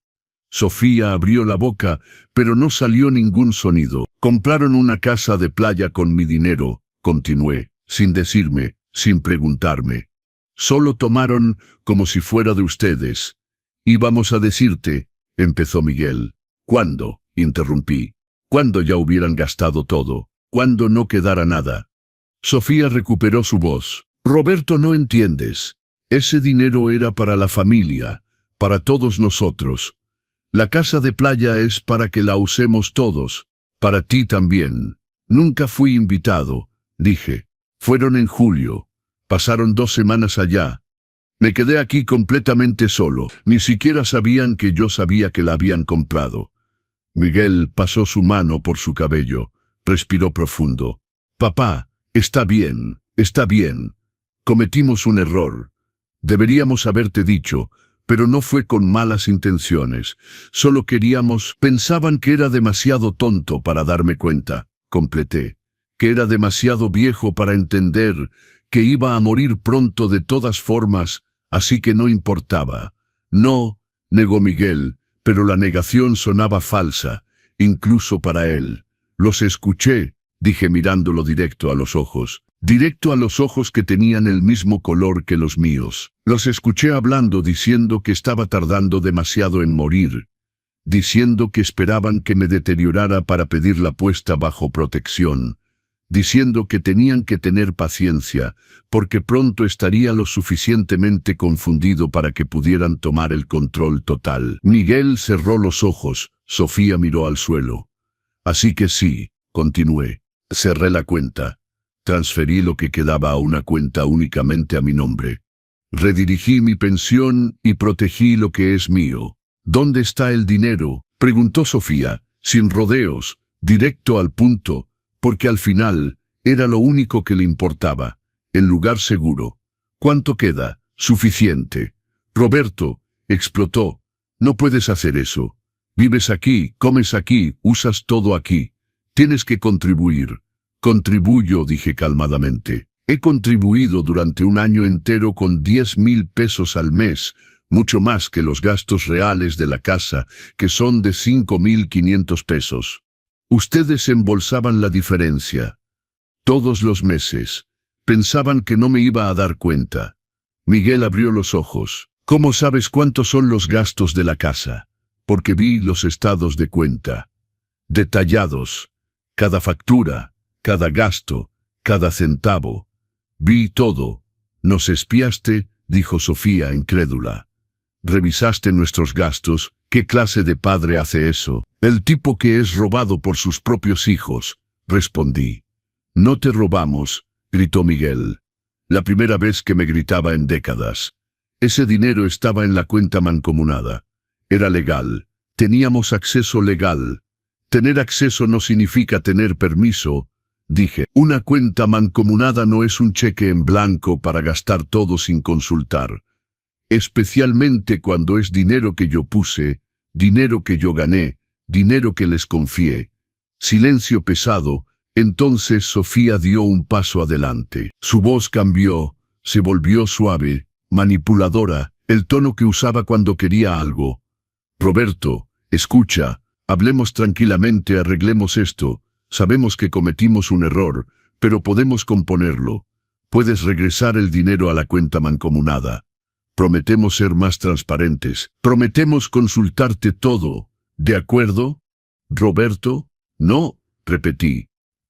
[SPEAKER 1] Sofía abrió la boca, pero no salió ningún sonido. «Compraron una casa de playa con mi dinero», continué, sin decirme, sin preguntarme. «Solo tomaron como si fuera de ustedes». «Íbamos a decirte», empezó Miguel. «¿Cuándo?», interrumpí. «Cuando ya hubieran gastado todo, cuando no quedara nada». Sofía recuperó su voz. «Roberto, no entiendes. Ese dinero era para la familia, para todos nosotros. La casa de playa es para que la usemos todos, para ti también. Nunca fui invitado», dije. «Fueron en julio. Pasaron 2 semanas allá. Me quedé aquí completamente solo. Ni siquiera sabían que yo sabía que la habían comprado». Miguel pasó su mano por su cabello. Respiró profundo. «Papá, está bien, está bien. Cometimos un error. Deberíamos haberte dicho, pero no fue con malas intenciones. Solo queríamos... Pensaban que era demasiado tonto para darme cuenta», completé. «Que era demasiado viejo para entender que iba a morir pronto de todas formas, así que no importaba». «No», negó Miguel, pero la negación sonaba falsa, incluso para él. «Los escuché», dije mirándolo directo a los ojos que tenían el mismo color que los míos. Los escuché hablando, diciendo que estaba tardando demasiado en morir, diciendo que esperaban que me deteriorara para pedirla puesta bajo protección, diciendo que tenían que tener paciencia, porque pronto estaría lo suficientemente confundido para que pudieran tomar el control total. Miguel cerró los ojos, Sofía miró al suelo. «Así que sí», continué, «cerré la cuenta. Transferí lo que quedaba a una cuenta únicamente a mi nombre. Redirigí mi pensión y protegí lo que es mío». «¿Dónde está el dinero?», preguntó Sofía, sin rodeos, directo al punto, porque al final era lo único que le importaba, el lugar seguro. «¿Cuánto queda?». «Suficiente». «Roberto», explotó, «no puedes hacer eso. Vives aquí, comes aquí, usas todo aquí. Tienes que contribuir». «Contribuyo», dije calmadamente. «He contribuido durante un año entero con 10.000 pesos al mes, mucho más que los gastos reales de la casa, que son de 5.500 pesos. Ustedes embolsaban la diferencia. Todos los meses. Pensaban que no me iba a dar cuenta». Miguel abrió los ojos. «¿Cómo sabes cuántos son los gastos de la casa?». «Porque vi los estados de cuenta. Detallados. Cada factura, cada gasto, cada centavo. Vi todo». «¿Nos espiaste?», dijo Sofía incrédula. «¿Revisaste nuestros gastos? ¿Qué clase de padre hace eso?». «El tipo que es robado por sus propios hijos», respondí. «No te robamos», gritó Miguel. La primera vez que me gritaba en décadas. Ese dinero estaba en la cuenta mancomunada. Era legal. Teníamos acceso legal. Tener acceso no significa tener permiso, dije. Una cuenta mancomunada no es un cheque en blanco para gastar todo sin consultar. Especialmente cuando es dinero que yo puse, dinero que yo gané, dinero que les confié. Silencio pesado. Entonces Sofía dio un paso adelante. Su voz cambió, se volvió suave, manipuladora, el tono que usaba cuando quería algo. Roberto, escucha, hablemos tranquilamente, arreglemos esto. Sabemos que cometimos un error, pero podemos componerlo. Puedes regresar el dinero a la cuenta mancomunada. Prometemos ser más transparentes. Prometemos consultarte todo. ¿De acuerdo? Roberto, no, repetí.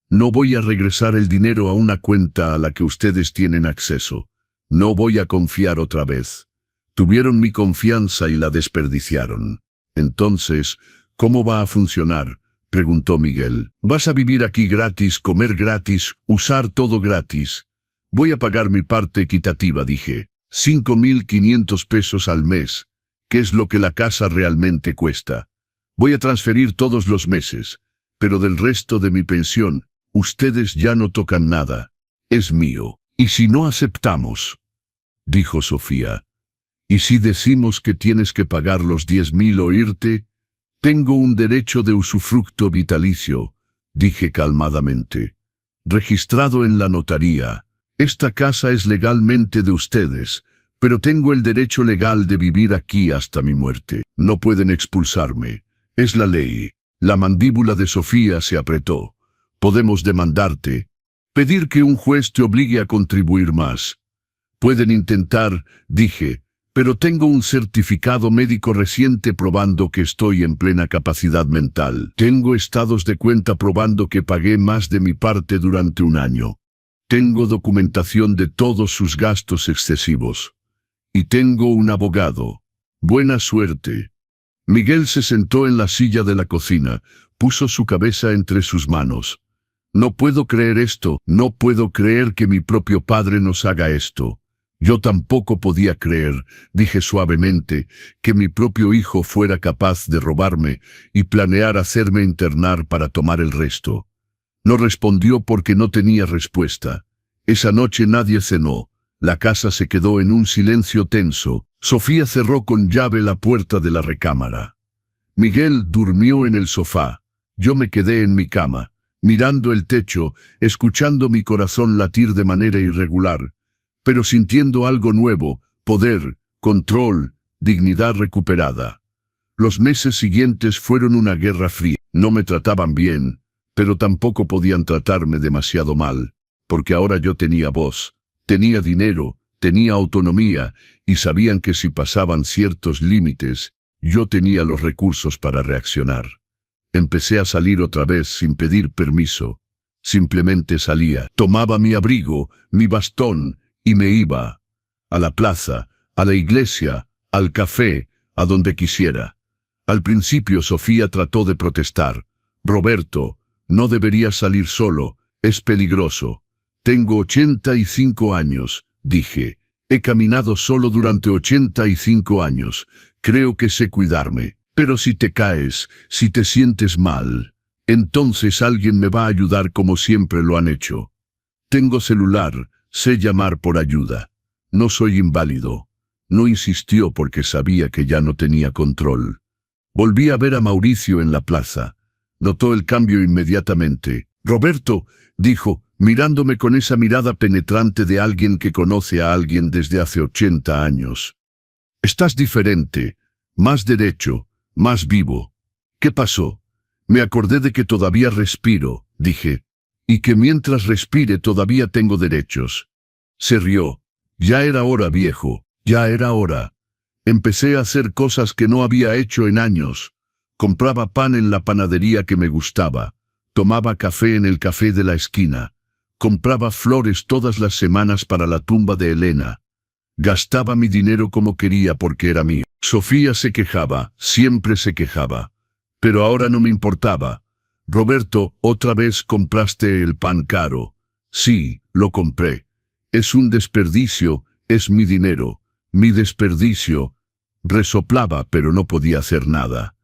[SPEAKER 1] No voy a regresar el dinero a una cuenta a la que ustedes tienen acceso. No voy a confiar otra vez. Tuvieron mi confianza y la desperdiciaron. Entonces, ¿cómo va a funcionar?, preguntó Miguel. ¿Vas a vivir aquí gratis, comer gratis, usar todo gratis? Voy a pagar mi parte equitativa, dije. 5.500 pesos al mes, que es lo que la casa realmente cuesta. Voy a transferir todos los meses, pero del resto de mi pensión, ustedes ya no tocan nada. Es mío. ¿Y si no aceptamos?, dijo Sofía. ¿Y si decimos que tienes que pagar los 10.000 o irte? Tengo un derecho de usufructo vitalicio, dije calmadamente. Registrado en la notaría. Esta casa es legalmente de ustedes, pero tengo el derecho legal de vivir aquí hasta mi muerte. No pueden expulsarme. Es la ley. La mandíbula de Sofía se apretó. Podemos demandarte. Pedir que un juez te obligue a contribuir más. Pueden intentar, dije, pero tengo un certificado médico reciente probando que estoy en plena capacidad mental. Tengo estados de cuenta probando que pagué más de mi parte durante un año. Tengo documentación de todos sus gastos excesivos. Y tengo un abogado. Buena suerte. Miguel se sentó en la silla de la cocina, puso su cabeza entre sus manos. No puedo creer esto, no puedo creer que mi propio padre nos haga esto. Yo tampoco podía creer, dije suavemente, que mi propio hijo fuera capaz de robarme y planear hacerme internar para tomar el resto. No respondió porque no tenía respuesta. Esa noche nadie cenó. La casa se quedó en un silencio tenso. Sofía cerró con llave la puerta de la recámara. Miguel durmió en el sofá. Yo me quedé en mi cama, mirando el techo, escuchando mi corazón latir de manera irregular, pero sintiendo algo nuevo, poder, control, dignidad recuperada. Los meses siguientes fueron una guerra fría. No me trataban bien, pero tampoco podían tratarme demasiado mal, porque ahora yo tenía voz, tenía dinero, tenía autonomía, y sabían que si pasaban ciertos límites, yo tenía los recursos para reaccionar. Empecé a salir otra vez sin pedir permiso. Simplemente salía, tomaba mi abrigo, mi bastón, y me iba. A la plaza, a la iglesia, al café, a donde quisiera. Al principio Sofía trató de protestar. Roberto, no deberías salir solo, es peligroso. Tengo 85 años, dije. He caminado solo durante 85 años. Creo que sé cuidarme. Pero si te caes, si te sientes mal, entonces alguien me va a ayudar como siempre lo han hecho. Tengo celular, sé llamar por ayuda. No soy inválido. No insistió porque sabía que ya no tenía control. Volví a ver a Mauricio en la plaza. Notó el cambio inmediatamente. Roberto, dijo, mirándome con esa mirada penetrante de alguien que conoce a alguien desde hace 80 años. Estás diferente, más derecho, más vivo. ¿Qué pasó? Me acordé de que todavía respiro, dije, y que mientras respire todavía tengo derechos. Se rió. Ya era hora, viejo, ya era hora. Empecé a hacer cosas que no había hecho en años. Compraba pan en la panadería que me gustaba. Tomaba café en el café de la esquina. Compraba flores todas las semanas para la tumba de Elena. Gastaba mi dinero como quería porque era mío. Sofía se quejaba, siempre se quejaba. Pero ahora no me importaba. Roberto, otra vez compraste el pan caro. Sí, lo compré. Es un desperdicio, es mi dinero, mi desperdicio. Resoplaba, pero no podía hacer nada.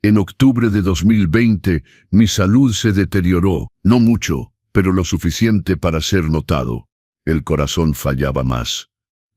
[SPEAKER 1] En octubre de 2020, mi salud se deterioró, no mucho, pero lo suficiente para ser notado. El corazón fallaba más.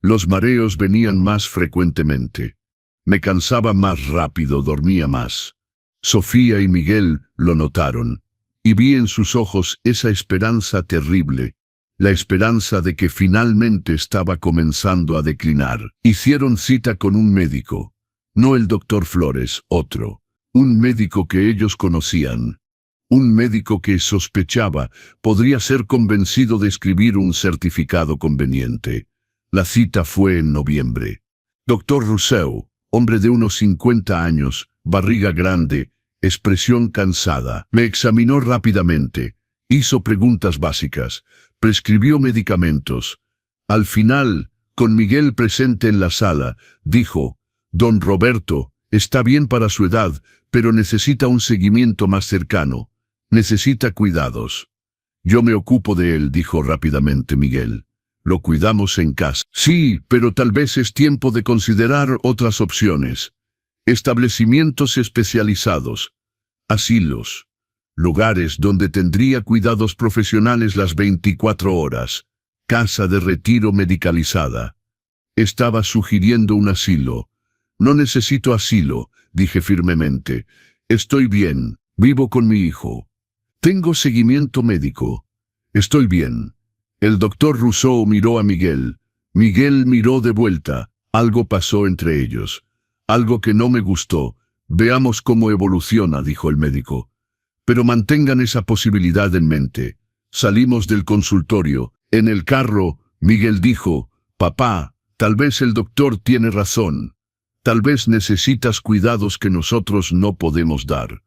[SPEAKER 1] Los mareos venían más frecuentemente. Me cansaba más rápido, dormía más. Sofía y Miguel lo notaron, y vi en sus ojos esa esperanza terrible, la esperanza de que finalmente estaba comenzando a declinar. Hicieron cita con un médico, no el doctor Flores, otro, un médico que ellos conocían. Un médico que sospechaba podría ser convencido de escribir un certificado conveniente. La cita fue en noviembre. Doctor Rousseau, hombre de unos 50 años, barriga grande, expresión cansada, me examinó rápidamente, hizo preguntas básicas, prescribió medicamentos. Al final, con Miguel presente en la sala, dijo: «Don Roberto, está bien para su edad, pero necesita un seguimiento más cercano. Necesita cuidados». «Yo me ocupo de él», dijo rápidamente Miguel. «Lo cuidamos en casa». «Sí, pero tal vez es tiempo de considerar otras opciones. Establecimientos especializados, asilos, lugares donde tendría cuidados profesionales las 24 horas, casa de retiro medicalizada». Estaba sugiriendo un asilo. «No necesito asilo», dije firmemente. «Estoy bien, vivo con mi hijo. Tengo seguimiento médico. Estoy bien». El doctor Rousseau miró a Miguel. Miguel miró de vuelta. Algo pasó entre ellos. Algo que no me gustó. «Veamos cómo evoluciona», dijo el médico. «Pero mantengan esa posibilidad en mente». Salimos del consultorio. En el carro, Miguel dijo: «Papá, tal vez el doctor tiene razón. Tal vez necesitas cuidados que nosotros no podemos dar».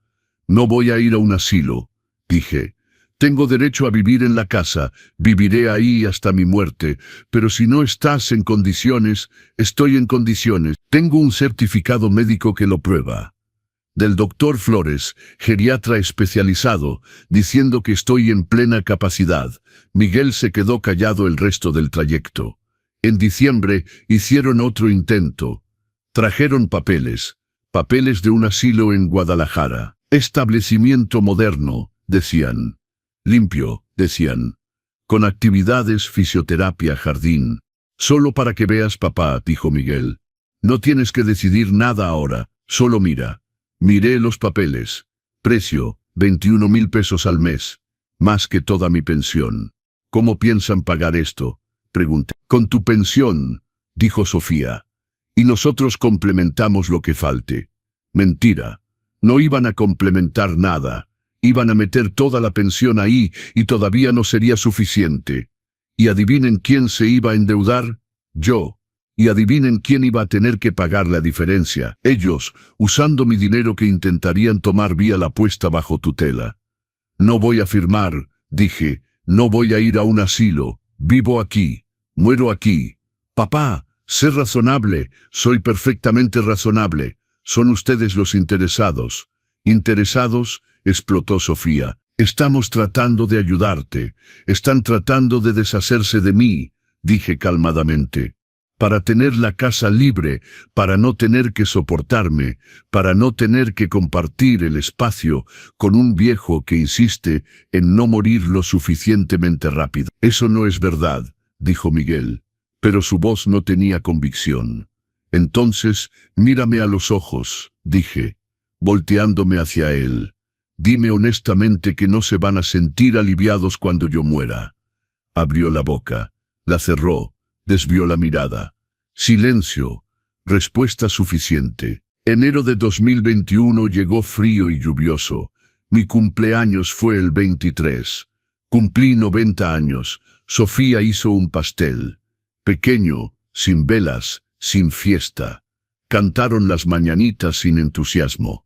[SPEAKER 1] «No voy a ir a un asilo», dije. «Tengo derecho a vivir en la casa, viviré ahí hasta mi muerte, pero si no estás en condiciones, estoy en condiciones. Tengo un certificado médico que lo prueba. Del doctor Flores, geriatra especializado, diciendo que estoy en plena capacidad». Miguel se quedó callado el resto del trayecto. En diciembre hicieron otro intento. Trajeron papeles de un asilo en Guadalajara. «Establecimiento moderno», decían. «Limpio», decían. «Con actividades, fisioterapia, jardín». «Solo para que veas, papá», dijo Miguel. «No tienes que decidir nada ahora, solo mira». Miré los papeles. Precio: 21,000 pesos al mes. Más que toda mi pensión. «¿Cómo piensan pagar esto?», pregunté. «Con tu pensión», dijo Sofía. «Y nosotros complementamos lo que falte». Mentira. No iban a complementar nada. Iban a meter toda la pensión ahí y todavía no sería suficiente. ¿Y adivinen quién se iba a endeudar? Yo. ¿Y adivinen quién iba a tener que pagar la diferencia? Ellos, usando mi dinero que intentarían tomar vía la puesta bajo tutela. «No voy a firmar», dije. «No voy a ir a un asilo. Vivo aquí. Muero aquí». «Papá, sé razonable». «Soy perfectamente razonable. Son ustedes los interesados». «¿Interesados?», explotó Sofía. «Estamos tratando de ayudarte. Están tratando de deshacerse de mí», dije calmadamente. «Para tener la casa libre, para no tener que soportarme, para no tener que compartir el espacio con un viejo que insiste en no morir lo suficientemente rápido». «Eso no es verdad», dijo Miguel, pero su voz no tenía convicción. «Entonces, mírame a los ojos», dije, volteándome hacia él. «Dime honestamente que no se van a sentir aliviados cuando yo muera». Abrió la boca, la cerró, desvió la mirada. Silencio. Respuesta suficiente. Enero de 2021 llegó frío y lluvioso. Mi cumpleaños fue el 23. Cumplí 90 años. Sofía hizo un pastel. Pequeño, sin velas, sin fiesta. Cantaron las mañanitas sin entusiasmo.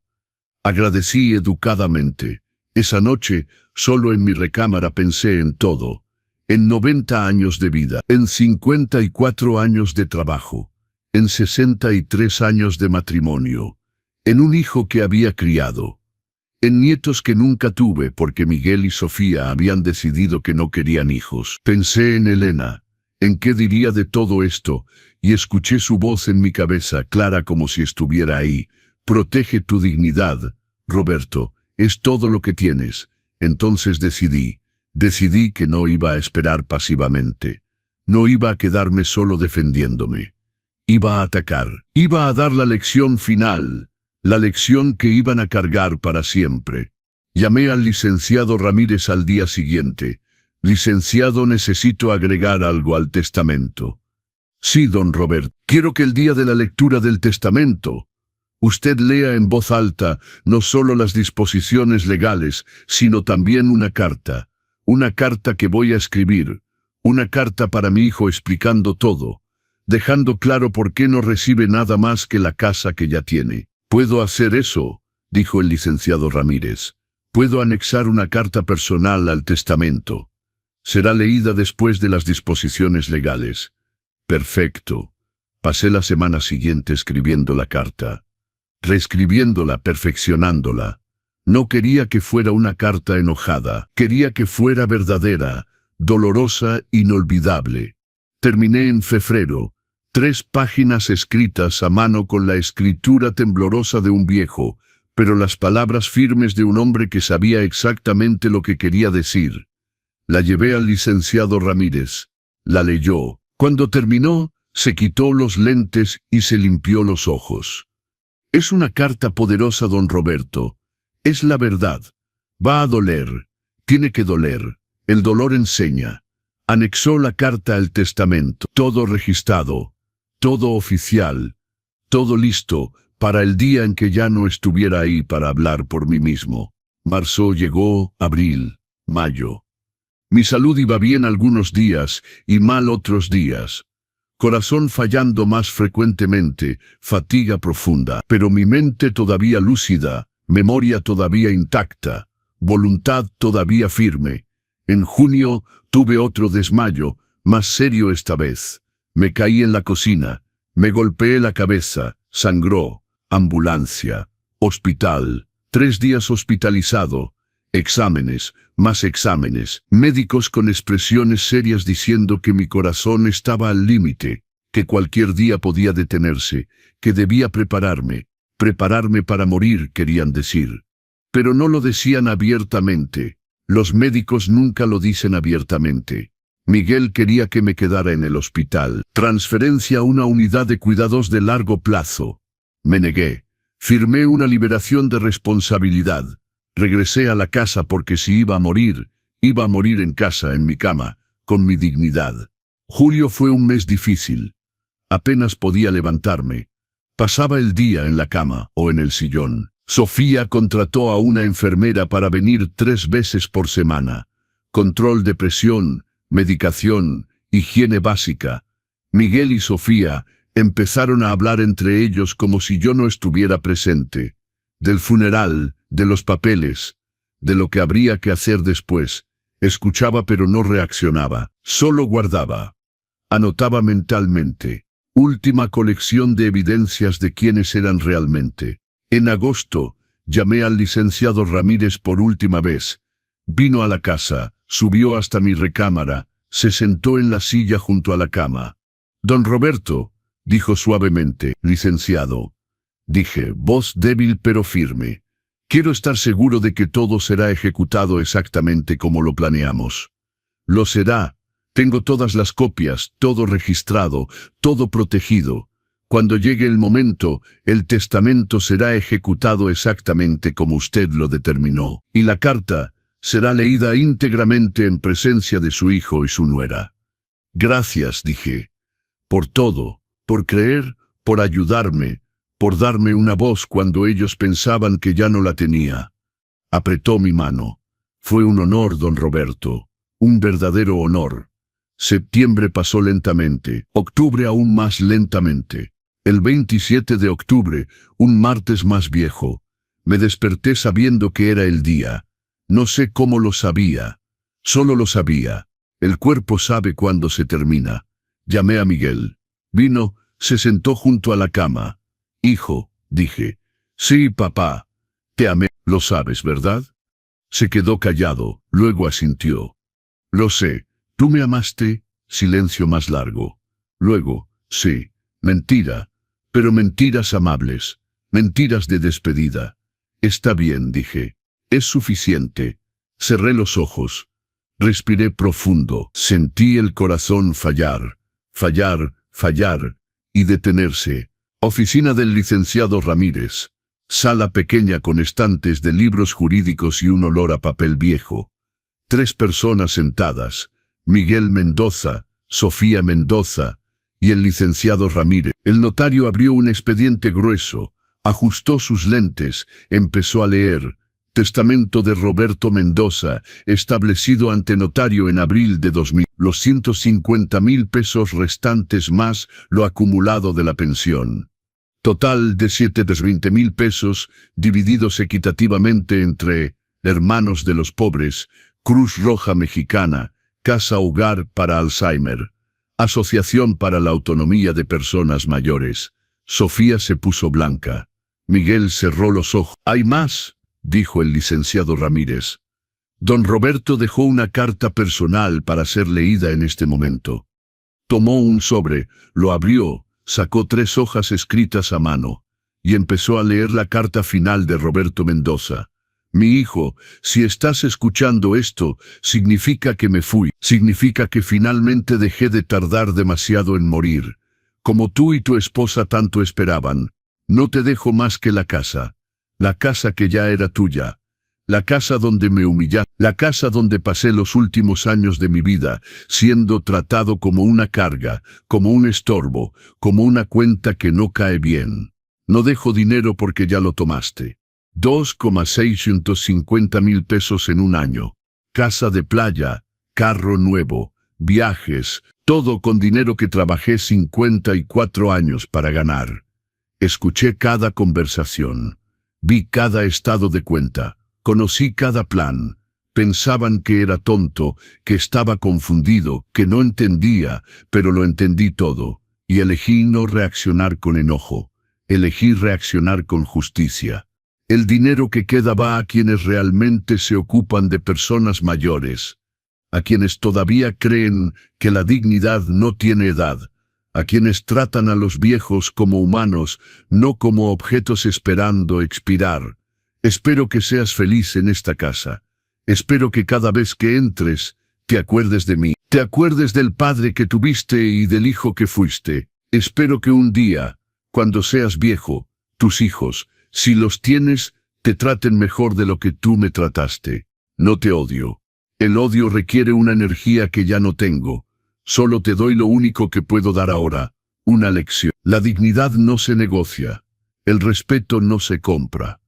[SPEAKER 1] Agradecí educadamente. Esa noche, solo en mi recámara pensé en todo. En 90 años de vida, en 54 años de trabajo, en 63 años de matrimonio, en un hijo que había criado, en nietos que nunca tuve porque Miguel y Sofía habían decidido que no querían hijos. Pensé en Elena, en qué diría de todo esto, y escuché su voz en mi cabeza clara como si estuviera ahí. «Protege tu dignidad, Roberto, es todo lo que tienes». Entonces decidí. Decidí que no iba a esperar pasivamente. No iba a quedarme solo defendiéndome. Iba a atacar. Iba a dar la lección final. La lección que iban a cargar para siempre. Llamé al licenciado Ramírez al día siguiente. Licenciado, necesito agregar algo al testamento. Sí, don Robert. Quiero que el día de la lectura del testamento, usted lea en voz alta no solo las disposiciones legales, sino también una carta. Una carta que voy a escribir. Una carta para mi hijo explicando todo, dejando claro por qué no recibe nada más que la casa que ya tiene. ¿Puedo hacer eso?, dijo el licenciado Ramírez. Puedo anexar una carta personal al testamento. Será leída después de las disposiciones legales. Perfecto. Pasé la semana siguiente escribiendo la carta, reescribiéndola, perfeccionándola. No quería que fuera una carta enojada, quería que fuera verdadera, dolorosa, inolvidable. Terminé en febrero, 3 páginas escritas a mano con la escritura temblorosa de un viejo, pero las palabras firmes de un hombre que sabía exactamente lo que quería decir. La llevé al licenciado Ramírez. La leyó. Cuando terminó, se quitó los lentes y se limpió los ojos. Es una carta poderosa, don Roberto. Es la verdad. Va a doler. Tiene que doler. El dolor enseña. Anexó la carta al testamento. Todo registrado. Todo oficial. Todo listo para el día en que ya no estuviera ahí para hablar por mí mismo. Marzo llegó, abril, mayo. Mi salud iba bien algunos días y mal otros días. Corazón fallando más frecuentemente, fatiga profunda, pero mi mente todavía lúcida, memoria todavía intacta, voluntad todavía firme. En junio tuve otro desmayo, más serio esta vez. Me caí en la cocina, me golpeé la cabeza, sangró. Ambulancia, hospital, 3 días hospitalizado, exámenes, más exámenes, médicos con expresiones serias diciendo que mi corazón estaba al límite, que cualquier día podía detenerse, que debía prepararme para morir, querían decir. Pero no lo decían abiertamente. Los médicos nunca lo dicen abiertamente. Miguel quería que me quedara en el hospital. Transferencia a una unidad de cuidados de largo plazo. Me negué. Firmé una liberación de responsabilidad. Regresé a la casa porque si iba a morir en casa, en mi cama, con mi dignidad. Julio fue un mes difícil. Apenas podía levantarme. Pasaba el día en la cama o en el sillón. Sofía contrató a una enfermera para venir 3 veces por semana. Control de presión, medicación, higiene básica. Miguel y Sofía empezaron a hablar entre ellos como si yo no estuviera presente. Del funeral, de los papeles, de lo que habría que hacer después. Escuchaba pero no reaccionaba, solo guardaba. Anotaba mentalmente. Última colección de evidencias de quiénes eran realmente. En agosto, llamé al licenciado Ramírez por última vez. Vino a la casa, subió hasta mi recámara, se sentó en la silla junto a la cama. Don Roberto, dijo suavemente. Licenciado. Dije, voz débil pero firme. Quiero estar seguro de que todo será ejecutado exactamente como lo planeamos. Lo será. Tengo todas las copias, todo registrado, todo protegido. Cuando llegue el momento, el testamento será ejecutado exactamente como usted lo determinó. Y la carta será leída íntegramente en presencia de su hijo y su nuera. Gracias, dije. Por todo, por creer, por ayudarme, por darme una voz cuando ellos pensaban que ya no la tenía. Apretó mi mano. Fue un honor, don Roberto. Un verdadero honor. Septiembre pasó lentamente, octubre aún más lentamente. El 27 de octubre, un martes más viejo, me desperté sabiendo que era el día. No sé cómo lo sabía. Solo lo sabía. El cuerpo sabe cuándo se termina. Llamé a Miguel. Vino, se sentó junto a la cama. Hijo, dije. Sí, papá. Te amé, lo sabes, ¿verdad? Se quedó callado, luego asintió. Lo sé. ¿Tú me amaste? Silencio más largo. Luego, sí. Mentira. Pero mentiras amables. Mentiras de despedida. Está bien, dije. Es suficiente. Cerré los ojos. Respiré profundo. Sentí el corazón fallar, fallar y detenerse. Oficina del licenciado Ramírez. Sala pequeña con estantes de libros jurídicos y un olor a papel viejo. 3 personas sentadas. Miguel Mendoza, Sofía Mendoza y el licenciado Ramírez. El notario abrió un expediente grueso, ajustó sus lentes, empezó a leer. Testamento de Roberto Mendoza, establecido ante notario en abril de 2000. Los 150,000 pesos restantes más lo acumulado de la pensión. Total de 720,000 pesos, divididos equitativamente entre Hermanos de los Pobres, Cruz Roja Mexicana, Casa Hogar para Alzheimer, Asociación para la Autonomía de Personas Mayores. Sofía se puso blanca. Miguel cerró los ojos. «¿Hay más?», dijo el licenciado Ramírez. Don Roberto dejó una carta personal para ser leída en este momento. Tomó un sobre, lo abrió, sacó 3 hojas escritas a mano, y empezó a leer la carta final de Roberto Mendoza. «Mi hijo, si estás escuchando esto, significa que me fui, significa que finalmente dejé de tardar demasiado en morir, como tú y tu esposa tanto esperaban. No te dejo más que la casa que ya era tuya, la casa donde me humillaste, la casa donde pasé los últimos años de mi vida, siendo tratado como una carga, como un estorbo, como una cuenta que no cae bien. No dejo dinero porque ya lo tomaste. 2,650,000 pesos en un año. Casa de playa, carro nuevo, viajes, todo con dinero que trabajé 54 años para ganar. Escuché cada conversación. Vi cada estado de cuenta, conocí cada plan. Pensaban que era tonto, que estaba confundido, que no entendía, pero lo entendí todo, y elegí no reaccionar con enojo. Elegí reaccionar con justicia. El dinero que queda va a quienes realmente se ocupan de personas mayores, a quienes todavía creen que la dignidad no tiene edad, a quienes tratan a los viejos como humanos, no como objetos esperando expirar. Espero que seas feliz en esta casa. Espero que cada vez que entres, te acuerdes de mí. Te acuerdes del padre que tuviste y del hijo que fuiste. Espero que un día, cuando seas viejo, tus hijos, si los tienes, te traten mejor de lo que tú me trataste. No te odio. El odio requiere una energía que ya no tengo. Solo te doy lo único que puedo dar ahora, una lección. La dignidad no se negocia. El respeto no se compra.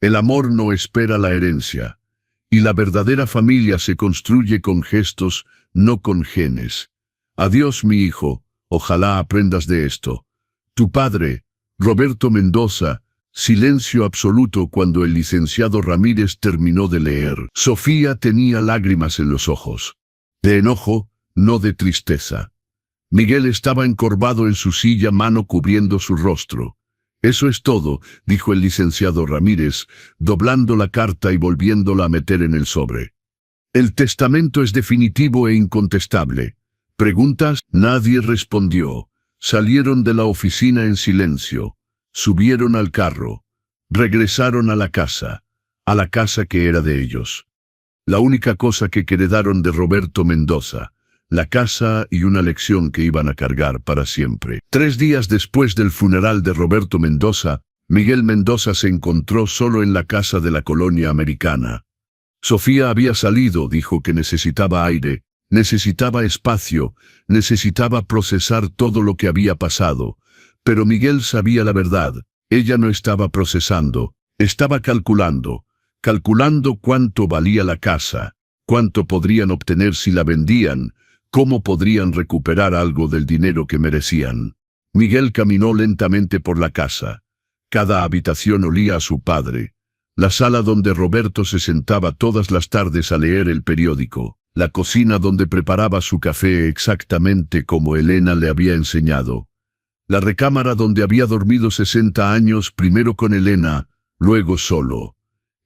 [SPEAKER 1] El amor no espera la herencia. Y la verdadera familia se construye con gestos, no con genes. Adiós, mi hijo. Ojalá aprendas de esto. Tu padre, Roberto Mendoza. Silencio absoluto cuando el licenciado Ramírez terminó de leer. Sofía tenía lágrimas en los ojos. De enojo, no de tristeza. Miguel estaba encorvado en su silla, mano cubriendo su rostro. «Eso es todo», dijo el licenciado Ramírez, doblando la carta y volviéndola a meter en el sobre. «El testamento es definitivo e incontestable». ¿Preguntas? Nadie respondió. Salieron de la oficina en silencio. Subieron al carro. Regresaron a la casa que era de ellos. La única cosa que heredaron de Roberto Mendoza. La casa y una lección que iban a cargar para siempre. 3 días después del funeral de Roberto Mendoza, Miguel Mendoza se encontró solo en la casa de la colonia americana. Sofía había salido, dijo que necesitaba aire, necesitaba espacio, necesitaba procesar todo lo que había pasado. Pero Miguel sabía la verdad. Ella no estaba procesando, estaba calculando cuánto valía la casa, cuánto podrían obtener si la vendían, cómo podrían recuperar algo del dinero que merecían. Miguel caminó lentamente por la casa. Cada habitación olía a su padre. La sala donde Roberto se sentaba todas las tardes a leer el periódico. La cocina donde preparaba su café exactamente como Elena le había enseñado. La recámara donde había dormido 60 años, primero con Elena, luego solo.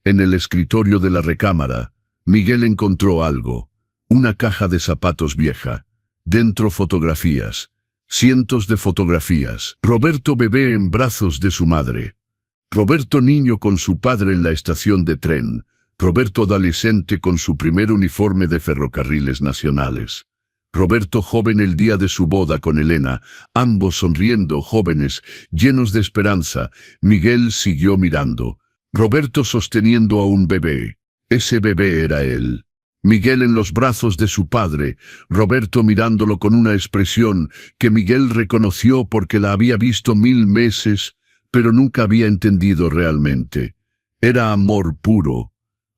[SPEAKER 1] En el escritorio de la recámara, Miguel encontró algo. Una caja de zapatos vieja. Dentro fotografías. Cientos de fotografías. Roberto bebé en brazos de su madre. Roberto niño con su padre en la estación de tren. Roberto adolescente con su primer uniforme de Ferrocarriles Nacionales. Roberto joven el día de su boda con Elena, ambos sonriendo, jóvenes, llenos de esperanza. Miguel siguió mirando. Roberto sosteniendo a un bebé. Ese bebé era él. Miguel en los brazos de su padre, Roberto mirándolo con una expresión que Miguel reconoció porque la había visto 1000 veces, pero nunca había entendido realmente. Era amor puro.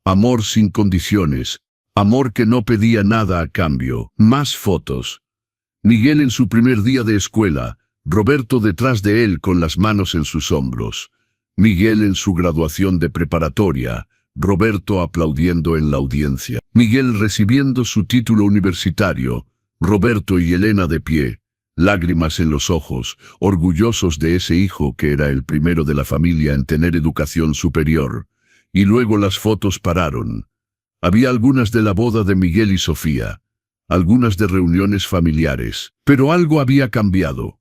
[SPEAKER 1] Amor sin condiciones, amor que no pedía nada a cambio. Más fotos. Miguel en su primer día de escuela, Roberto detrás de él con las manos en sus hombros. Miguel en su graduación de preparatoria, Roberto aplaudiendo en la audiencia. Miguel recibiendo su título universitario, Roberto y Elena de pie, lágrimas en los ojos, orgullosos de ese hijo que era el primero de la familia en tener educación superior. Y luego las fotos pararon. Había algunas de la boda de Miguel y Sofía, algunas de reuniones familiares, pero algo había cambiado.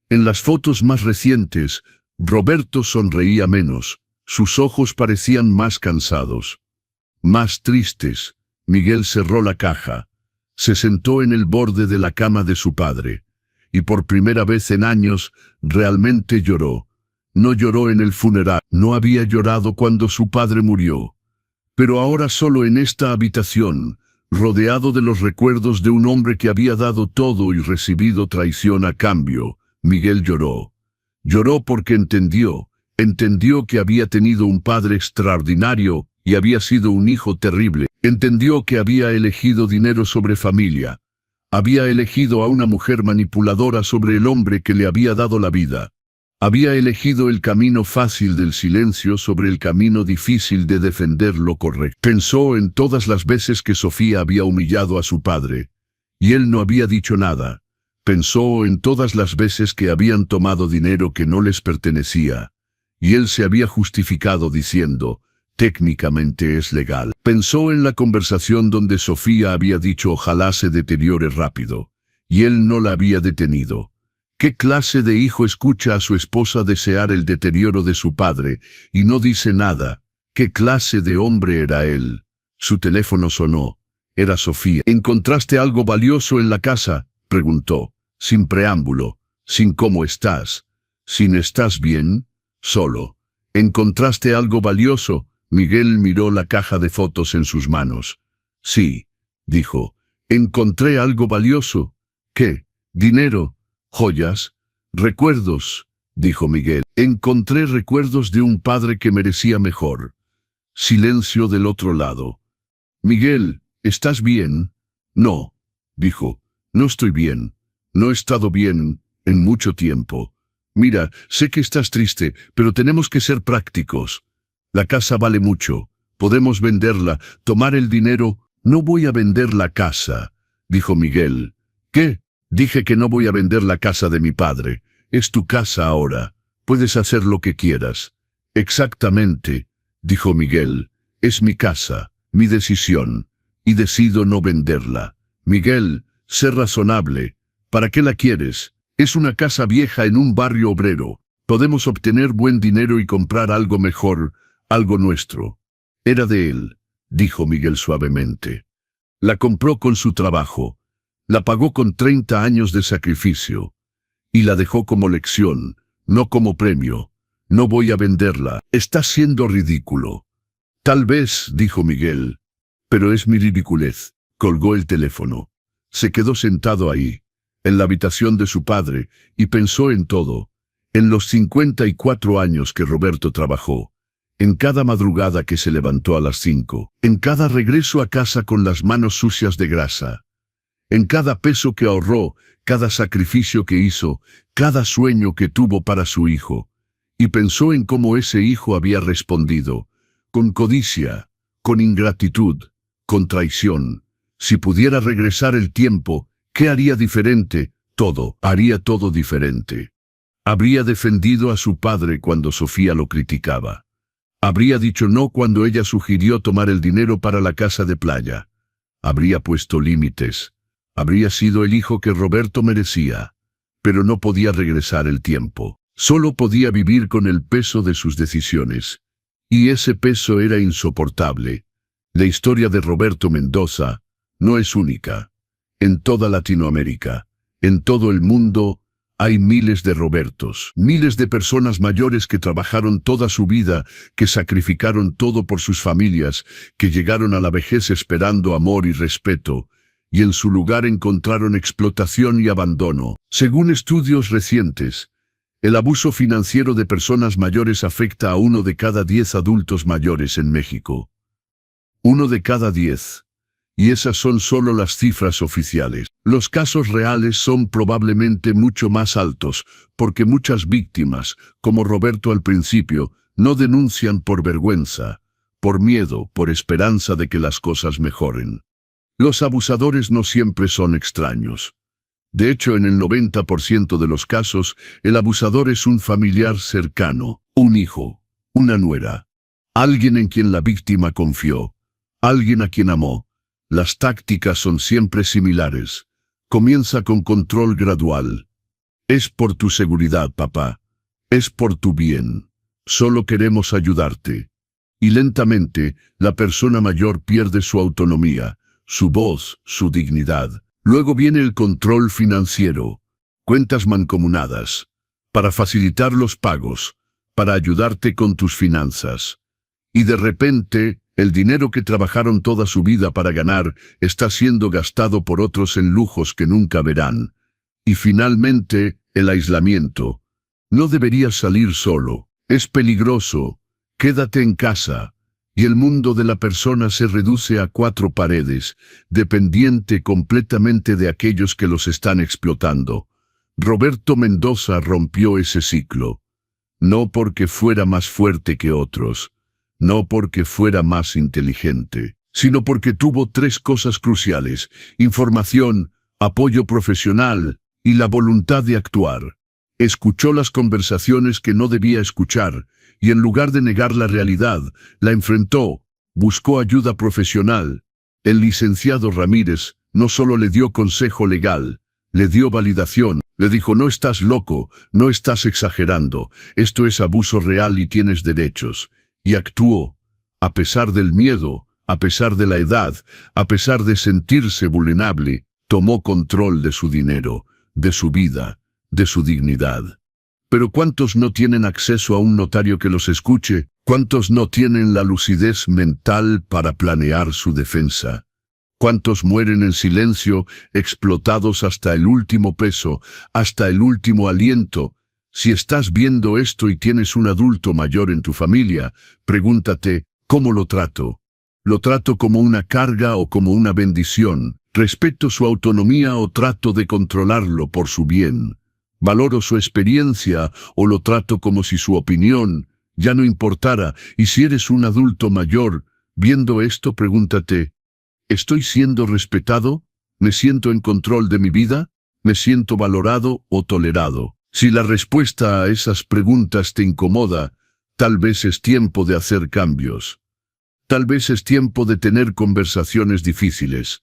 [SPEAKER 1] En las fotos más recientes, Roberto sonreía menos, sus ojos parecían más cansados, más tristes. Miguel cerró la caja, se sentó en el borde de la cama de su padre, y por primera vez en años, realmente lloró. No lloró en el funeral, no había llorado cuando su padre murió. Pero ahora solo en esta habitación, rodeado de los recuerdos de un hombre que había dado todo y recibido traición a cambio, Miguel lloró. Lloró porque entendió que había tenido un padre extraordinario y había sido un hijo terrible. Entendió que había elegido dinero sobre familia. Había elegido a una mujer manipuladora sobre el hombre que le había dado la vida. Había elegido el camino fácil del silencio sobre el camino difícil de defender lo correcto. Pensó en todas las veces que Sofía había humillado a su padre, y él no había dicho nada. Pensó en todas las veces que habían tomado dinero que no les pertenecía, y él se había justificado diciendo, técnicamente es legal. Pensó en la conversación donde Sofía había dicho ojalá se deteriore rápido, y él no la había detenido. ¿Qué clase de hijo escucha a su esposa desear el deterioro de su padre y no dice nada? ¿Qué clase de hombre era él? Su teléfono sonó. Era Sofía. ¿Encontraste algo valioso en la casa?, preguntó, sin preámbulo, sin cómo estás, sin estás bien, solo. ¿Encontraste algo valioso? Miguel miró la caja de fotos en sus manos. Sí, dijo, encontré algo valioso. ¿Qué? ¿Dinero? ¿Joyas? Recuerdos, dijo Miguel. Encontré recuerdos de un padre que merecía mejor. Silencio del otro lado. Miguel, ¿estás bien? No, dijo, no estoy bien. No he estado bien en mucho tiempo. Mira, sé que estás triste, pero tenemos que ser prácticos. La casa vale mucho. Podemos venderla, tomar el dinero. No voy a vender la casa, dijo Miguel. ¿Qué? Dije que no voy a vender la casa de mi padre. Es tu casa ahora. Puedes hacer lo que quieras. Exactamente, dijo Miguel. Es mi casa, mi decisión. Y decido no venderla. Miguel, sé razonable. ¿Para qué la quieres? Es una casa vieja en un barrio obrero. Podemos obtener buen dinero y comprar algo mejor, algo nuestro. Era de él, dijo Miguel suavemente. La compró con su trabajo. La pagó con 30 años de sacrificio. Y la dejó como lección, no como premio. No voy a venderla. Estás siendo ridículo. Tal vez, dijo Miguel. Pero es mi ridiculez. Colgó el teléfono. Se quedó sentado ahí, en la habitación de su padre, y pensó en todo. En los 54 años que Roberto trabajó. En cada madrugada que se levantó a las 5. En cada regreso a casa con las manos sucias de grasa. En cada peso que ahorró, cada sacrificio que hizo, cada sueño que tuvo para su hijo. Y pensó en cómo ese hijo había respondido, con codicia, con ingratitud, con traición. Si pudiera regresar el tiempo, ¿qué haría diferente? Todo, haría todo diferente. Habría defendido a su padre cuando Sofía lo criticaba. Habría dicho no cuando ella sugirió tomar el dinero para la casa de playa. Habría puesto límites. Habría sido el hijo que Roberto merecía, pero no podía regresar el tiempo. Solo podía vivir con el peso de sus decisiones. Y ese peso era insoportable. La historia de Roberto Mendoza no es única. En toda Latinoamérica, en todo el mundo, hay miles de Robertos, miles de personas mayores que trabajaron toda su vida, que sacrificaron todo por sus familias, que llegaron a la vejez esperando amor y respeto, y en su lugar encontraron explotación y abandono. Según estudios recientes, el abuso financiero de personas mayores afecta a 1 de cada 10 adultos mayores en México. 1 de cada 10. Y esas son solo las cifras oficiales. Los casos reales son probablemente mucho más altos, porque muchas víctimas, como Roberto al principio, no denuncian por vergüenza, por miedo, por esperanza de que las cosas mejoren. Los abusadores no siempre son extraños. De hecho, en el 90% de los casos, el abusador es un familiar cercano, un hijo, una nuera, alguien en quien la víctima confió, alguien a quien amó. Las tácticas son siempre similares. Comienza con control gradual. Es por tu seguridad, papá. Es por tu bien. Solo queremos ayudarte. Y lentamente, la persona mayor pierde su autonomía, su voz, su dignidad. Luego viene el control financiero. Cuentas mancomunadas. Para facilitar los pagos. Para ayudarte con tus finanzas. Y de repente, el dinero que trabajaron toda su vida para ganar está siendo gastado por otros en lujos que nunca verán. Y finalmente, el aislamiento. No deberías salir solo. Es peligroso. Quédate en casa. Y el mundo de la persona se reduce a 4 paredes, dependiente completamente de aquellos que los están explotando. Roberto Mendoza rompió ese ciclo. No porque fuera más fuerte que otros. No porque fuera más inteligente, sino porque tuvo 3 cosas cruciales: información, apoyo profesional y la voluntad de actuar. Escuchó las conversaciones que no debía escuchar y en lugar de negar la realidad, la enfrentó, buscó ayuda profesional. El licenciado Ramírez no solo le dio consejo legal, le dio validación. Le dijo: no estás loco, no estás exagerando, esto es abuso real y tienes derechos. Y actuó, a pesar del miedo, a pesar de la edad, a pesar de sentirse vulnerable, tomó control de su dinero, de su vida, de su dignidad. Pero ¿cuántos no tienen acceso a un notario que los escuche? ¿Cuántos no tienen la lucidez mental para planear su defensa? ¿Cuántos mueren en silencio, explotados hasta el último peso, hasta el último aliento? Si estás viendo esto y tienes un adulto mayor en tu familia, pregúntate: ¿cómo lo trato? ¿Lo trato como una carga o como una bendición? ¿Respeto su autonomía o trato de controlarlo por su bien? ¿Valoro su experiencia o lo trato como si su opinión ya no importara? Y si eres un adulto mayor, viendo esto, pregúntate: ¿estoy siendo respetado? ¿Me siento en control de mi vida? ¿Me siento valorado o tolerado? Si la respuesta a esas preguntas te incomoda, tal vez es tiempo de hacer cambios. Tal vez es tiempo de tener conversaciones difíciles.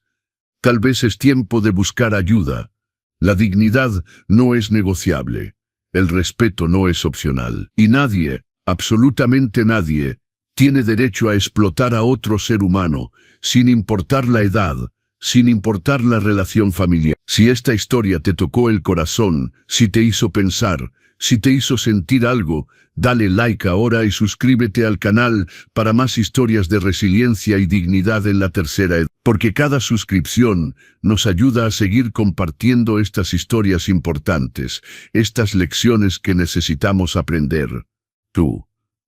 [SPEAKER 1] Tal vez es tiempo de buscar ayuda. La dignidad no es negociable. El respeto no es opcional. Y nadie, absolutamente nadie, tiene derecho a explotar a otro ser humano, sin importar la edad, sin importar la relación familiar. Si esta historia te tocó el corazón, si te hizo pensar, si te hizo sentir algo, dale like ahora y suscríbete al canal para más historias de resiliencia y dignidad en la tercera edad, porque cada suscripción nos ayuda a seguir compartiendo estas historias importantes, estas lecciones que necesitamos aprender. Tú,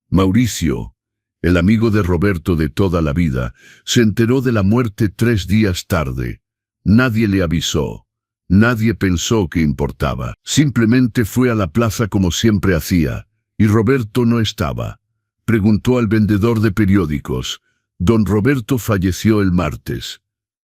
[SPEAKER 1] Mauricio, el amigo de Roberto de toda la vida, se enteró de la muerte 3 días tarde. Nadie le avisó. Nadie pensó que importaba. Simplemente fue a la plaza como siempre hacía, y Roberto no estaba. Preguntó al vendedor de periódicos: «Don Roberto falleció el martes».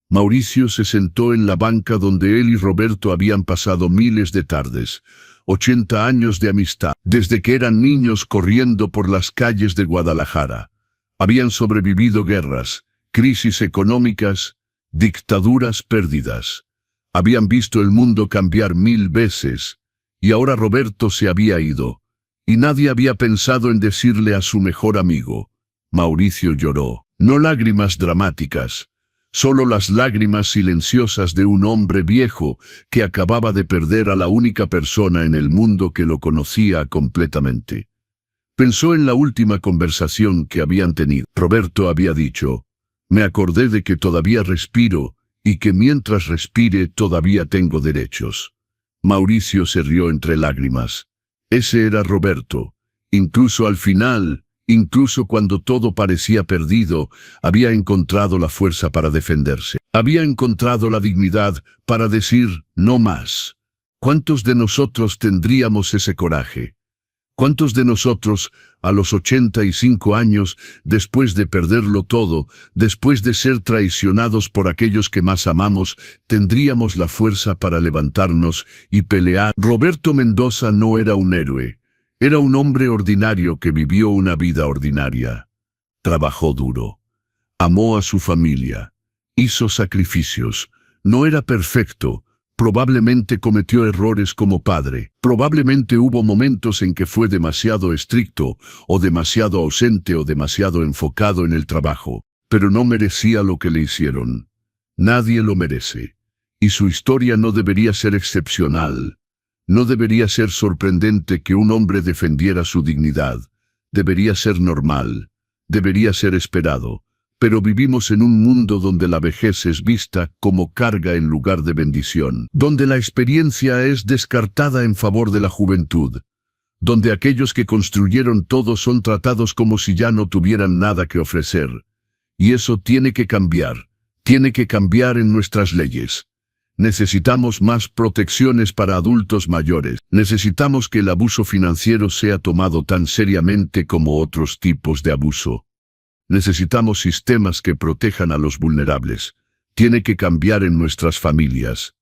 [SPEAKER 1] Mauricio se sentó en la banca donde él y Roberto habían pasado miles de tardes. 80 años de amistad, desde que eran niños corriendo por las calles de Guadalajara. Habían sobrevivido guerras, crisis económicas, dictaduras, pérdidas. Habían visto el mundo cambiar 1000 veces, y ahora Roberto se había ido, y nadie había pensado en decirle a su mejor amigo. Mauricio lloró. No lágrimas dramáticas, solo las lágrimas silenciosas de un hombre viejo que acababa de perder a la única persona en el mundo que lo conocía completamente. Pensó en la última conversación que habían tenido. Roberto había dicho: me acordé de que todavía respiro y que mientras respire todavía tengo derechos. Mauricio se rió entre lágrimas. Ese era Roberto. Incluso al final, incluso cuando todo parecía perdido, había encontrado la fuerza para defenderse. Había encontrado la dignidad para decir no más. ¿Cuántos de nosotros tendríamos ese coraje? ¿Cuántos de nosotros, a los 85 años, después de perderlo todo, después de ser traicionados por aquellos que más amamos, tendríamos la fuerza para levantarnos y pelear? Roberto Mendoza no era un héroe. Era un hombre ordinario que vivió una vida ordinaria. Trabajó duro. Amó a su familia. Hizo sacrificios. No era perfecto. Probablemente cometió errores como padre. Probablemente hubo momentos en que fue demasiado estricto, o demasiado ausente o demasiado enfocado en el trabajo. Pero no merecía lo que le hicieron. Nadie lo merece. Y su historia no debería ser excepcional. No debería ser sorprendente que un hombre defendiera su dignidad. Debería ser normal. Debería ser esperado. Pero vivimos en un mundo donde la vejez es vista como carga en lugar de bendición, donde la experiencia es descartada en favor de la juventud, donde aquellos que construyeron todo son tratados como si ya no tuvieran nada que ofrecer. Y eso tiene que cambiar en nuestras leyes. Necesitamos más protecciones para adultos mayores. Necesitamos que el abuso financiero sea tomado tan seriamente como otros tipos de abuso. Necesitamos sistemas que protejan a los vulnerables. Tiene que cambiar en nuestras familias.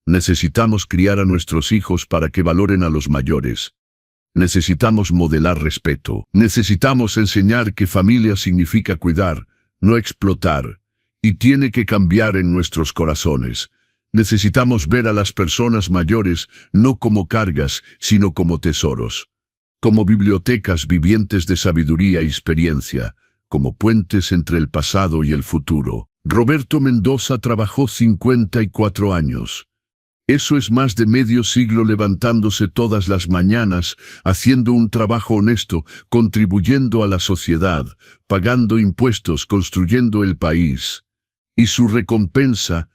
[SPEAKER 1] Necesitamos criar a nuestros hijos para que valoren a los mayores. Necesitamos modelar respeto. Necesitamos enseñar que familia significa cuidar, no explotar. Y tiene que cambiar en nuestros corazones. Necesitamos ver a las personas mayores no como cargas, sino como tesoros. Como bibliotecas vivientes de sabiduría y experiencia. Como puentes entre el pasado y el futuro. Roberto Mendoza trabajó 54 años. Eso es más de medio siglo levantándose todas las mañanas, haciendo un trabajo honesto, contribuyendo a la sociedad, pagando impuestos, construyendo el país. Y su recompensa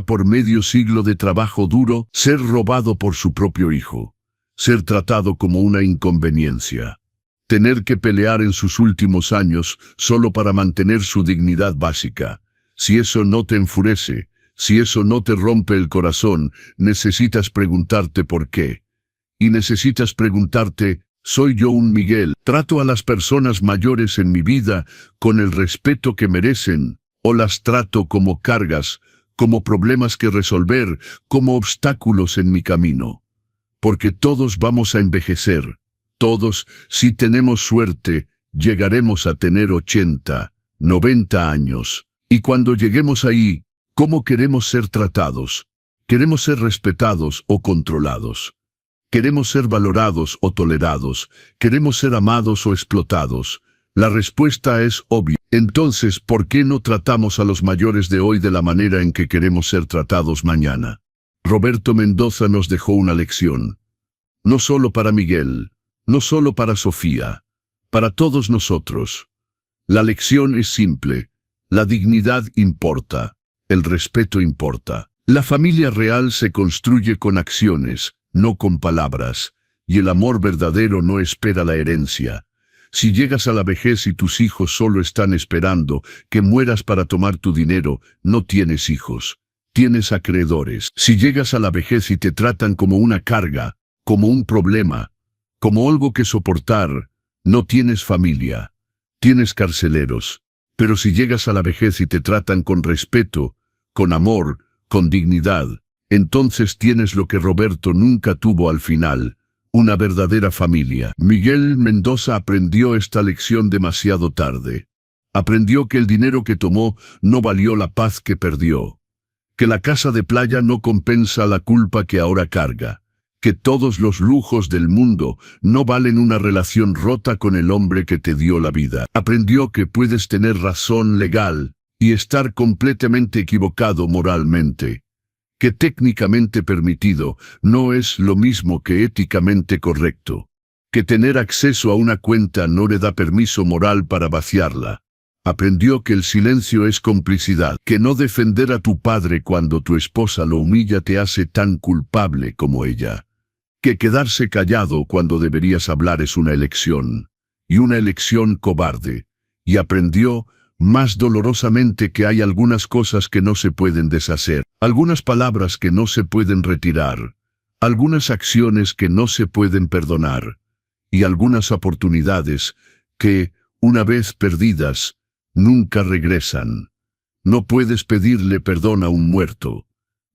[SPEAKER 1] por medio siglo de trabajo duro, ser robado por su propio hijo. Ser tratado como una inconveniencia. Tener que pelear en sus últimos años solo para mantener su dignidad básica. Si eso no te enfurece, si eso no te rompe el corazón, necesitas preguntarte por qué. Y necesitas preguntarte, ¿soy yo un Miguel? ¿Trato a las personas mayores en mi vida con el respeto que merecen? ¿O las trato como cargas, como problemas que resolver, como obstáculos en mi camino? Porque todos vamos a envejecer. Todos, si tenemos suerte, llegaremos a tener 80, 90 años. Y cuando lleguemos ahí, ¿cómo queremos ser tratados? ¿Queremos ser respetados o controlados? ¿Queremos ser valorados o tolerados? ¿Queremos ser amados o explotados? La respuesta es obvia. Entonces, ¿por qué no tratamos a los mayores de hoy de la manera en que queremos ser tratados mañana? Roberto Mendoza nos dejó una lección. No solo para Miguel. No solo para Sofía, para todos nosotros. La lección es simple. La dignidad importa. El respeto importa. La familia real se construye con acciones, no con palabras. Y el amor verdadero no espera la herencia. Si llegas a la vejez y tus hijos solo están esperando que mueras para tomar tu dinero, no tienes hijos. Tienes acreedores. Si llegas a la vejez y te tratan como una carga, como un problema, como algo que soportar, no tienes familia, tienes carceleros. Pero si llegas a la vejez y te tratan con respeto, con amor, con dignidad, entonces tienes lo que Roberto nunca tuvo al final, una verdadera familia. Miguel Mendoza aprendió esta lección demasiado tarde. Aprendió que el dinero que tomó no valió la paz que perdió, que la casa de playa no compensa la culpa que ahora carga, que todos los lujos del mundo no valen una relación rota con el hombre que te dio la vida. Aprendió que puedes tener razón legal y estar completamente equivocado moralmente, que técnicamente permitido no es lo mismo que éticamente correcto, que tener acceso a una cuenta no le da permiso moral para vaciarla. Aprendió que el silencio es complicidad, que no defender a tu padre cuando tu esposa lo humilla te hace tan culpable como ella, que quedarse callado cuando deberías hablar es una elección, y una elección cobarde. Y aprendió, más dolorosamente, que hay algunas cosas que no se pueden deshacer, algunas palabras que no se pueden retirar, algunas acciones que no se pueden perdonar, y algunas oportunidades que, una vez perdidas, nunca regresan. No puedes pedirle perdón a un muerto.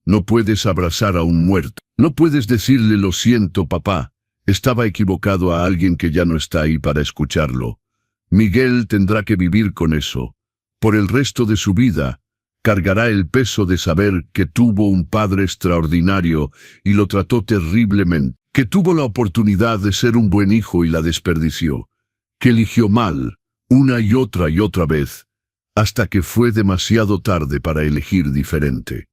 [SPEAKER 1] No puedes abrazar a un muerto. No puedes decirle lo siento, papá. Estaba equivocado a alguien que ya no está ahí para escucharlo. Miguel tendrá que vivir con eso. Por el resto de su vida, cargará el peso de saber que tuvo un padre extraordinario y lo trató terriblemente, que tuvo la oportunidad de ser un buen hijo y la desperdició, que eligió mal, una y otra vez, hasta que fue demasiado tarde para elegir diferente.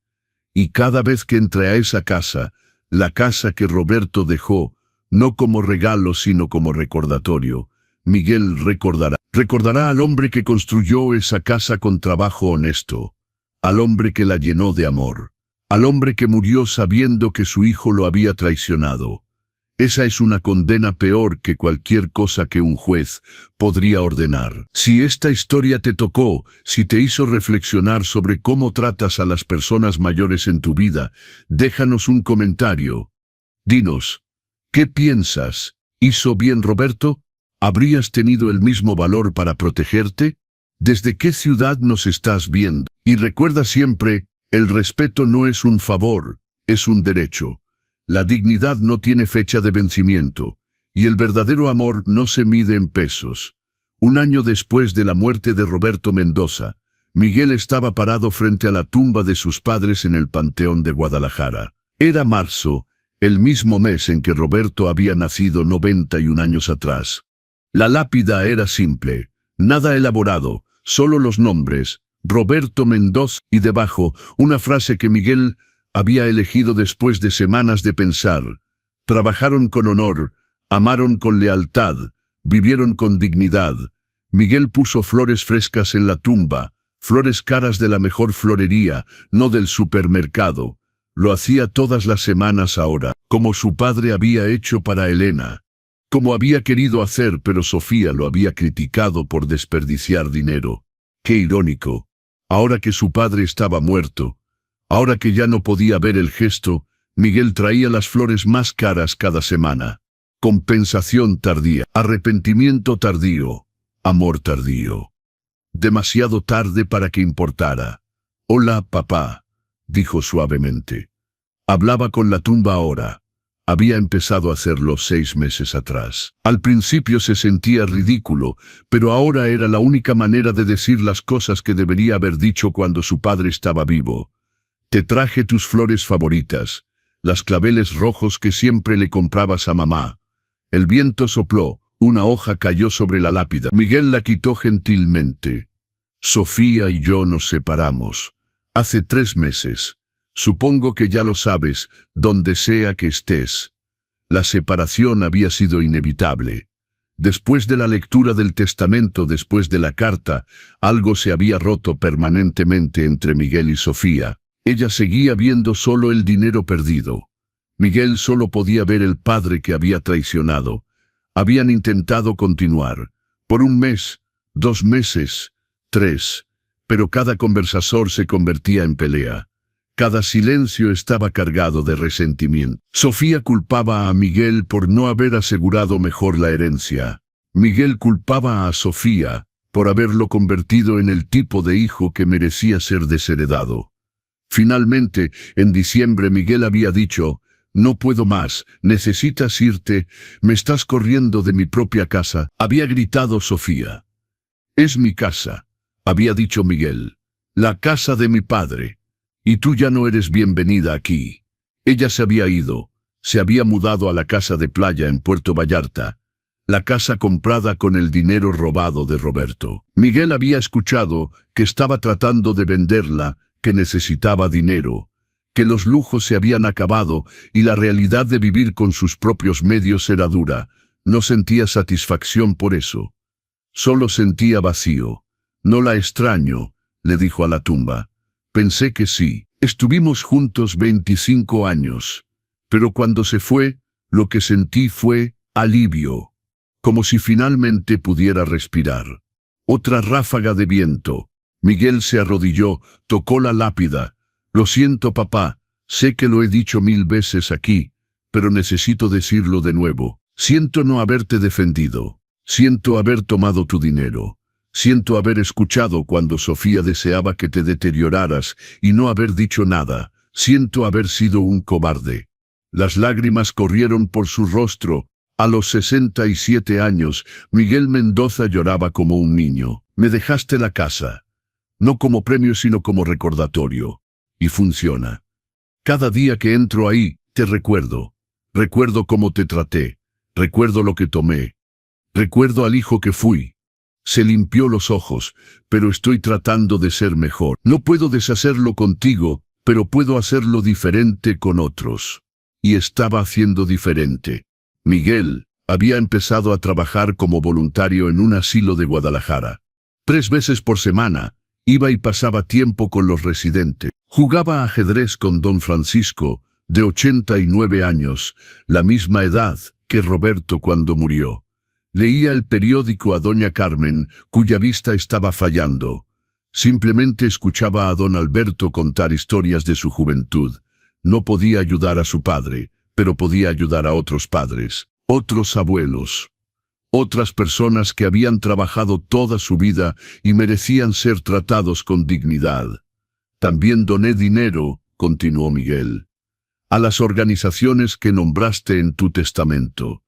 [SPEAKER 1] Y cada vez que entre a esa casa, la casa que Roberto dejó, no como regalo sino como recordatorio, Miguel recordará al hombre que construyó esa casa con trabajo honesto, al hombre que la llenó de amor, al hombre que murió sabiendo que su hijo lo había traicionado. Esa es una condena peor que cualquier cosa que un juez podría ordenar. Si esta historia te tocó, si te hizo reflexionar sobre cómo tratas a las personas mayores en tu vida, déjanos un comentario. Dinos, ¿qué piensas? ¿Hizo bien Roberto? ¿Habrías tenido el mismo valor para protegerte? ¿Desde qué ciudad nos estás viendo? Y recuerda siempre, el respeto no es un favor, es un derecho. La dignidad no tiene fecha de vencimiento, y el verdadero amor no se mide en pesos. Un año después de la muerte de Roberto Mendoza, Miguel estaba parado frente a la tumba de sus padres en el Panteón de Guadalajara. Era marzo, el mismo mes en que Roberto había nacido 91 años atrás. La lápida era simple, nada elaborado, solo los nombres, Roberto Mendoza, y debajo, una frase que Miguel había elegido después de semanas de pensar. Trabajaron con honor, amaron con lealtad, vivieron con dignidad. Miguel puso flores frescas en la tumba, flores caras de la mejor florería, no del supermercado. Lo hacía todas las semanas ahora, como su padre había hecho para Elena. Como había querido hacer, pero Sofía lo había criticado por desperdiciar dinero. Qué irónico. Ahora que su padre estaba muerto, ahora que ya no podía ver el gesto, Miguel traía las flores más caras cada semana. Compensación tardía, arrepentimiento tardío, amor tardío. Demasiado tarde para que importara. Hola, papá, dijo suavemente. Hablaba con la tumba ahora. Había empezado a hacerlo 6 meses atrás. Al principio se sentía ridículo, pero ahora era la única manera de decir las cosas que debería haber dicho cuando su padre estaba vivo. Te traje tus flores favoritas, las claveles rojos que siempre le comprabas a mamá. El viento sopló, una hoja cayó sobre la lápida. Miguel la quitó gentilmente. Sofía y yo nos separamos. Hace 3 meses. Supongo que ya lo sabes, donde sea que estés. La separación había sido inevitable. Después de la lectura del testamento, después de la carta, algo se había roto permanentemente entre Miguel y Sofía. Ella seguía viendo solo el dinero perdido. Miguel solo podía ver el padre que había traicionado. Habían intentado continuar. Por 1 mes, 2 meses, 3. Pero cada conversador se convertía en pelea. Cada silencio estaba cargado de resentimiento. Sofía culpaba a Miguel por no haber asegurado mejor la herencia. Miguel culpaba a Sofía por haberlo convertido en el tipo de hijo que merecía ser desheredado. Finalmente, en diciembre Miguel había dicho, «No puedo más, necesitas irte, me estás corriendo de mi propia casa», había gritado Sofía. «Es mi casa», había dicho Miguel, «la casa de mi padre. Y tú ya no eres bienvenida aquí». Ella se había ido, Se había mudado a la casa de playa en Puerto Vallarta, la casa comprada con el dinero robado de Roberto. Miguel había escuchado que estaba tratando de venderla, que necesitaba dinero, que los lujos se habían acabado y la realidad de vivir con sus propios medios era dura. No sentía satisfacción por eso. Solo sentía vacío. No la extraño, le dijo a la tumba. Pensé que sí. Estuvimos juntos 25 años. Pero cuando se fue, lo que sentí fue alivio. Como si finalmente pudiera respirar. Otra ráfaga de viento. Miguel se arrodilló, tocó la lápida. Lo siento, papá, sé que lo he dicho 1000 veces aquí, pero necesito decirlo de nuevo. Siento no haberte defendido. Siento haber tomado tu dinero. Siento haber escuchado cuando Sofía deseaba que te deterioraras y no haber dicho nada. Siento haber sido un cobarde. Las lágrimas corrieron por su rostro. A los 67 años, Miguel Mendoza lloraba como un niño. Me dejaste la casa. No como premio sino como recordatorio. Y funciona. Cada día que entro ahí, te recuerdo. Recuerdo cómo te traté. Recuerdo lo que tomé. Recuerdo al hijo que fui. Se limpió los ojos, pero estoy tratando de ser mejor. No puedo deshacerlo contigo, pero puedo hacerlo diferente con otros. Y estaba haciendo diferente. Miguel había empezado a trabajar como voluntario en un asilo de Guadalajara. 3 veces por semana, iba y pasaba tiempo con los residentes. Jugaba ajedrez con don Francisco, de 89 años, la misma edad que Roberto cuando murió. Leía el periódico a doña Carmen, cuya vista estaba fallando. Simplemente escuchaba a don Alberto contar historias de su juventud. No podía ayudar a su padre, pero podía ayudar a otros padres, otros abuelos, otras personas que habían trabajado toda su vida y merecían ser tratados con dignidad. También doné dinero, continuó Miguel, a las organizaciones que nombraste en tu testamento.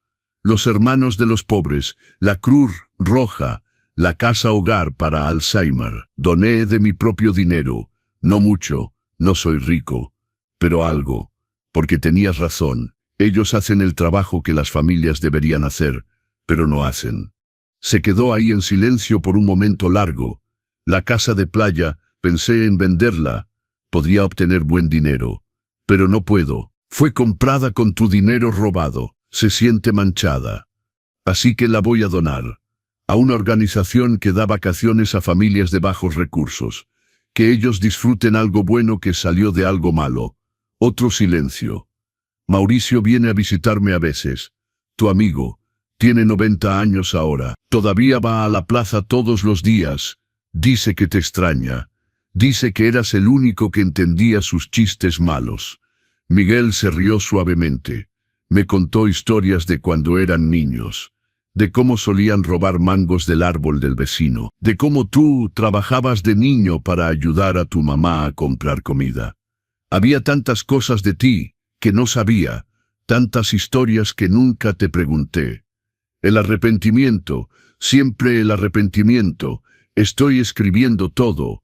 [SPEAKER 1] Los Hermanos de los Pobres, la Cruz Roja, la Casa Hogar para Alzheimer. Doné de mi propio dinero, no mucho, no soy rico, pero algo, porque tenías razón. Ellos hacen el trabajo que las familias deberían hacer, pero no hacen. Se quedó ahí en silencio por un momento largo. La casa de playa, pensé en venderla. Podría obtener buen dinero. Pero no puedo. Fue comprada con tu dinero robado. Se siente manchada. Así que la voy a donar. A una organización que da vacaciones a familias de bajos recursos. Que ellos disfruten algo bueno que salió de algo malo. Otro silencio. Mauricio viene a visitarme a veces. Tu amigo. Tiene 90 años ahora. Todavía va a la plaza todos los días. Dice que te extraña. Dice que eras el único que entendía sus chistes malos. Miguel se rió suavemente. Me contó historias de cuando eran niños. De cómo solían robar mangos del árbol del vecino. De cómo tú trabajabas de niño para ayudar a tu mamá a comprar comida. Había tantas cosas de ti que no sabía. Tantas historias que nunca te pregunté. El arrepentimiento, siempre el arrepentimiento. Estoy escribiendo todo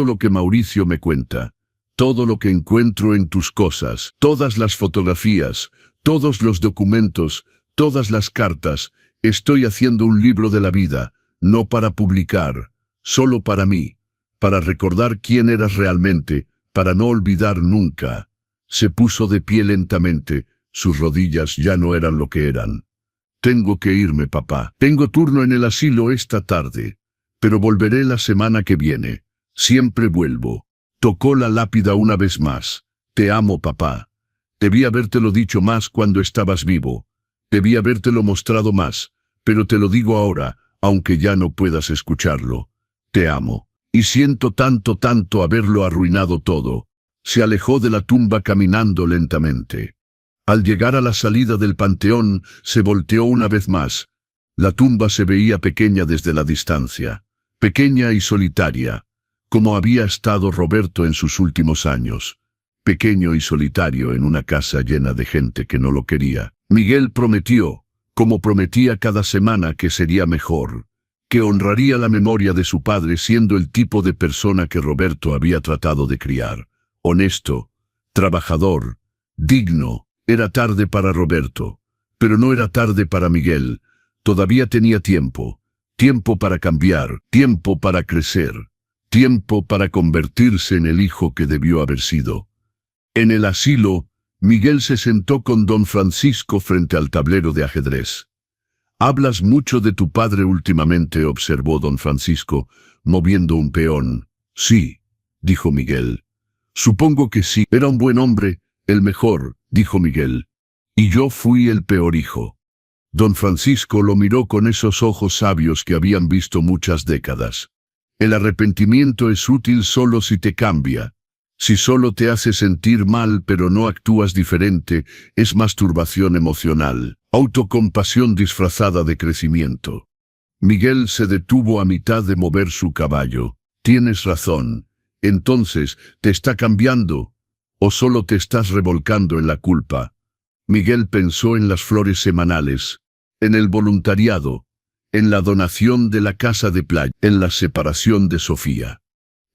[SPEAKER 1] lo que Mauricio me cuenta, todo lo que encuentro en tus cosas, todas las fotografías, todos los documentos, todas las cartas. Estoy haciendo un libro de la vida, no para publicar, solo para mí, para recordar quién eras realmente, para no olvidar nunca. Se puso de pie lentamente, sus rodillas ya no eran lo que eran. Tengo que irme, papá. Tengo turno en el asilo esta tarde. Pero volveré la semana que viene. Siempre vuelvo. Tocó la lápida una vez más. Te amo, papá. Debí habértelo dicho más cuando estabas vivo. Debí habértelo mostrado más. Pero te lo digo ahora, aunque ya no puedas escucharlo. Te amo. Y siento tanto haberlo arruinado todo. Se alejó de la tumba caminando lentamente. Al llegar a la salida del panteón, se volteó una vez más. La tumba se veía pequeña desde la distancia. Pequeña y solitaria, como había estado Roberto en sus últimos años. Pequeño y solitario en una casa llena de gente que no lo quería. Miguel prometió, como prometía cada semana, que sería mejor, que honraría la memoria de su padre siendo el tipo de persona que Roberto había tratado de criar. Honesto, trabajador, digno. Era tarde para Roberto, pero no era tarde para Miguel. Todavía tenía tiempo. Tiempo para cambiar, tiempo para crecer, tiempo para convertirse en el hijo que debió haber sido. En el asilo, Miguel se sentó con don Francisco frente al tablero de ajedrez. «Hablas mucho de tu padre últimamente», observó don Francisco, moviendo un peón. «Sí», dijo Miguel. «Supongo que sí. Era un buen hombre, el mejor», dijo Miguel. «Y yo fui el peor hijo». Don Francisco lo miró con esos ojos sabios que habían visto muchas décadas. «El arrepentimiento es útil solo si te cambia. Si solo te hace sentir mal pero no actúas diferente, es masturbación emocional, autocompasión disfrazada de crecimiento». Miguel se detuvo a mitad de mover su caballo. «Tienes razón. Entonces, ¿te está cambiando? ¿O solo te estás revolcando en la culpa?» Miguel pensó en las flores semanales, en el voluntariado, en la donación de la casa de playa, en la separación de Sofía,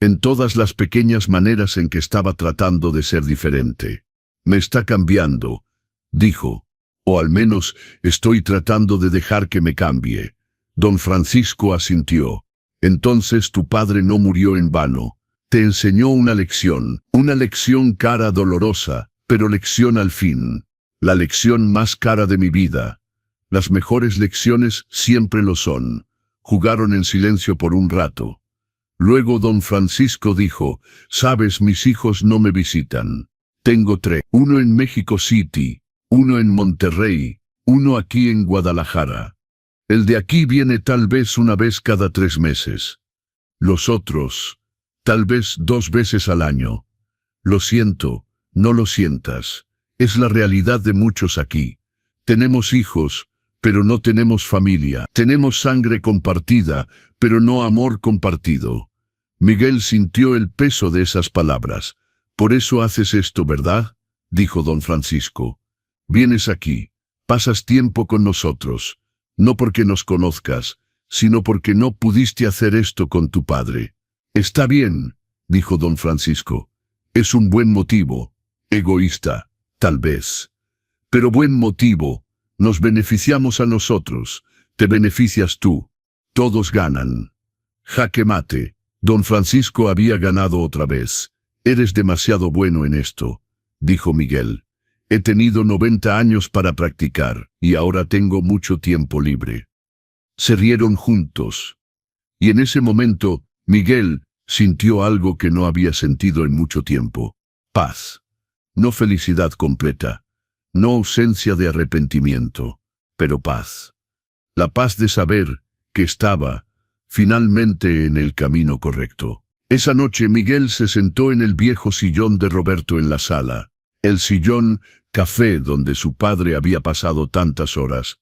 [SPEAKER 1] en todas las pequeñas maneras en que estaba tratando de ser diferente. «Me está cambiando», dijo, «o al menos estoy tratando de dejar que me cambie». Don Francisco asintió. «Entonces tu padre no murió en vano. Te enseñó una lección cara, dolorosa, pero lección al fin. La lección más cara de mi vida. Las mejores lecciones siempre lo son». Jugaron en silencio por un rato. Luego don Francisco dijo: «Sabes, mis hijos no me visitan. Tengo 3, uno en México City, uno en Monterrey, uno aquí en Guadalajara. El de aquí viene tal vez una vez cada 3 meses. Los otros, tal vez 2 veces al año. Lo siento, no lo sientas. Es la realidad de muchos aquí. Tenemos hijos, pero no tenemos familia. Tenemos sangre compartida, pero no amor compartido». Miguel sintió el peso de esas palabras. «Por eso haces esto, ¿verdad?», dijo don Francisco. «Vienes aquí, pasas tiempo con nosotros, no porque nos conozcas, sino porque no pudiste hacer esto con tu padre». «Está bien», dijo don Francisco. «Es un buen motivo. Egoísta, tal vez. Pero buen motivo. Nos beneficiamos a nosotros, te beneficias tú. Todos ganan». Jaque mate. Don Francisco había ganado otra vez. «Eres demasiado bueno en esto», dijo Miguel. «He tenido 90 años para practicar, y ahora tengo mucho tiempo libre». Se rieron juntos. Y en ese momento, Miguel sintió algo que no había sentido en mucho tiempo. Paz. No felicidad completa. No ausencia de arrepentimiento, pero paz. La paz de saber que estaba, finalmente, en el camino correcto. Esa noche Miguel se sentó en el viejo sillón de Roberto en la sala. El sillón café donde su padre había pasado tantas horas.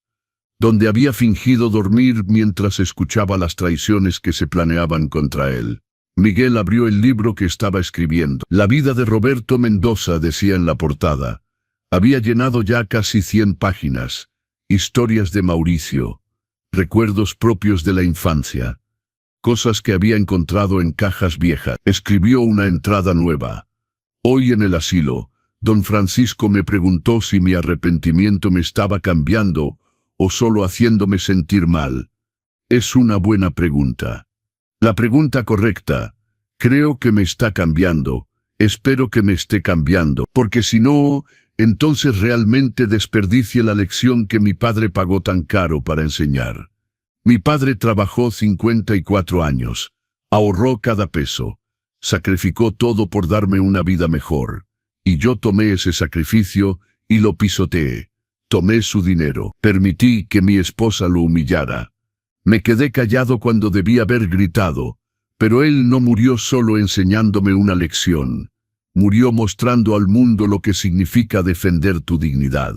[SPEAKER 1] Donde había fingido dormir mientras escuchaba las traiciones que se planeaban contra él. Miguel abrió el libro que estaba escribiendo. La vida de Roberto Mendoza, decía en la portada. Había llenado ya casi 100 páginas. Historias de Mauricio. Recuerdos propios de la infancia. Cosas que había encontrado en cajas viejas. Escribió una entrada nueva. «Hoy en el asilo, don Francisco me preguntó si mi arrepentimiento me estaba cambiando o solo haciéndome sentir mal. Es una buena pregunta. La pregunta correcta. Creo que me está cambiando. Espero que me esté cambiando, porque si no, entonces realmente desperdicie la lección que mi padre pagó tan caro para enseñar. Mi padre trabajó 54 años, ahorró cada peso, sacrificó todo por darme una vida mejor, y yo tomé ese sacrificio y lo pisoteé. Tomé su dinero, permití que mi esposa lo humillara. Me quedé callado cuando debí haber gritado, pero él no murió solo enseñándome una lección. Murió mostrando al mundo lo que significa defender tu dignidad,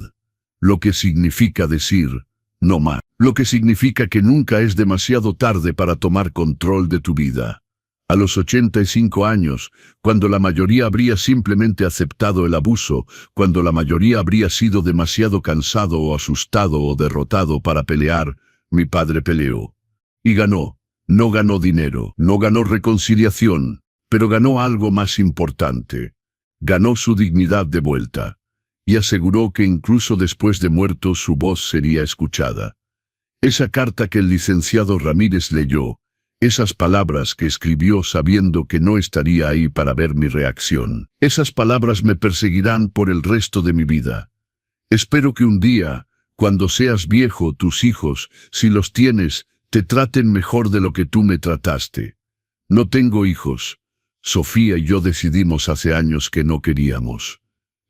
[SPEAKER 1] lo que significa decir no más, lo que significa que nunca es demasiado tarde para tomar control de tu vida. A los 85 años, cuando la mayoría habría simplemente aceptado el abuso, cuando la mayoría habría sido demasiado cansado o asustado o derrotado para pelear, mi padre peleó. Y ganó. No ganó dinero, no ganó reconciliación, pero ganó algo más importante. Ganó su dignidad de vuelta. y aseguró que incluso después de muerto su voz sería escuchada. Esa carta que el licenciado Ramírez leyó, esas palabras que escribió sabiendo que no estaría ahí para ver mi reacción, esas palabras me perseguirán por el resto de mi vida. Espero que un día, cuando seas viejo, tus hijos, si los tienes, te traten mejor de lo que tú me trataste. No tengo hijos. Sofía y yo decidimos hace años que no queríamos.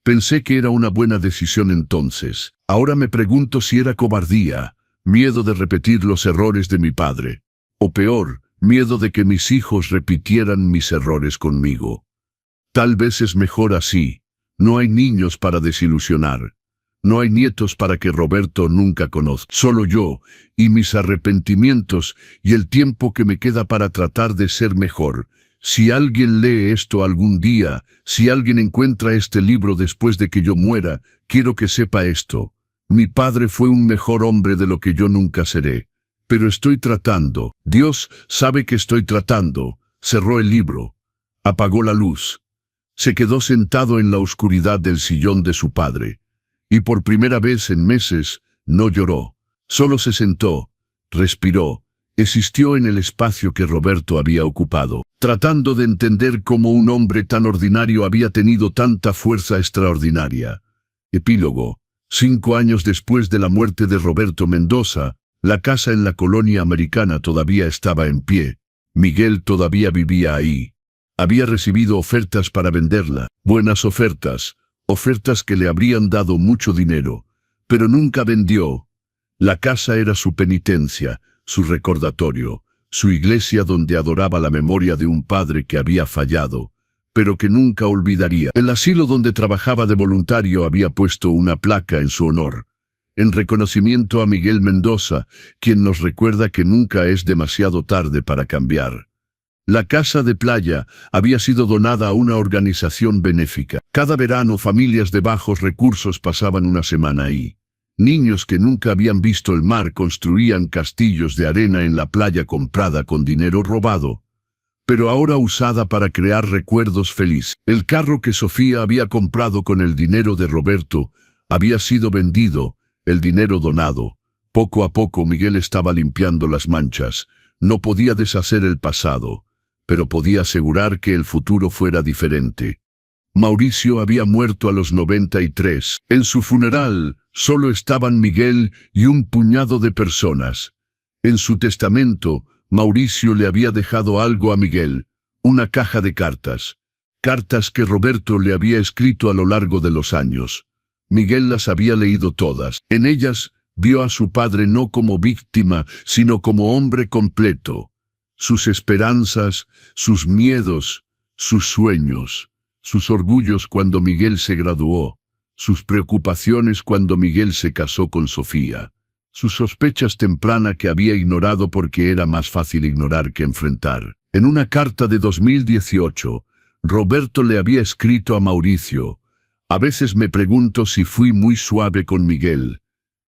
[SPEAKER 1] Pensé que era una buena decisión entonces. Ahora me pregunto si era cobardía, miedo de repetir los errores de mi padre. O peor, miedo de que mis hijos repitieran mis errores conmigo. Tal vez es mejor así. No hay niños para desilusionar. No hay nietos para que Roberto nunca conozca. Solo yo, y mis arrepentimientos, y el tiempo que me queda para tratar de ser mejor. Si alguien lee esto algún día, si alguien encuentra este libro después de que yo muera, quiero que sepa esto. Mi padre fue un mejor hombre de lo que yo nunca seré. Pero estoy tratando. Dios sabe que estoy tratando. Cerró el libro. Apagó la luz. Se quedó sentado en la oscuridad del sillón de su padre. Y por primera vez en meses, no lloró. Solo se sentó, respiró, existió en el espacio que Roberto había ocupado, tratando de entender cómo un hombre tan ordinario había tenido tanta fuerza extraordinaria. Epílogo. 5 años después de la muerte de Roberto Mendoza, la casa en la colonia americana todavía estaba en pie. Miguel todavía vivía ahí. Había recibido ofertas para venderla, buenas ofertas, ofertas que le habrían dado mucho dinero, pero nunca vendió. La casa era su penitencia, su recordatorio, su iglesia donde adoraba la memoria de un padre que había fallado, pero que nunca olvidaría. El asilo donde trabajaba de voluntario había puesto una placa en su honor, en reconocimiento a Miguel Mendoza, quien nos recuerda que nunca es demasiado tarde para cambiar. La casa de playa había sido donada a una organización benéfica. Cada verano familias de bajos recursos pasaban una semana ahí. Niños que nunca habían visto el mar construían castillos de arena en la playa comprada con dinero robado, pero ahora usada para crear recuerdos felices. El carro que Sofía había comprado con el dinero de Roberto había sido vendido, el dinero donado. Poco a poco Miguel estaba limpiando las manchas. No podía deshacer el pasado, pero podía asegurar que el futuro fuera diferente. Mauricio había muerto a los 93. En su funeral, solo estaban Miguel y un puñado de personas. En su testamento, Mauricio le había dejado algo a Miguel, una caja de cartas. Cartas que Roberto le había escrito a lo largo de los años. Miguel las había leído todas. En ellas, vio a su padre no como víctima, sino como hombre completo. Sus esperanzas, sus miedos, sus sueños, sus orgullos cuando Miguel se graduó, sus preocupaciones cuando Miguel se casó con Sofía, sus sospechas tempranas que había ignorado porque era más fácil ignorar que enfrentar. En una carta de 2018, Roberto le había escrito a Mauricio: a veces me pregunto si fui muy suave con Miguel,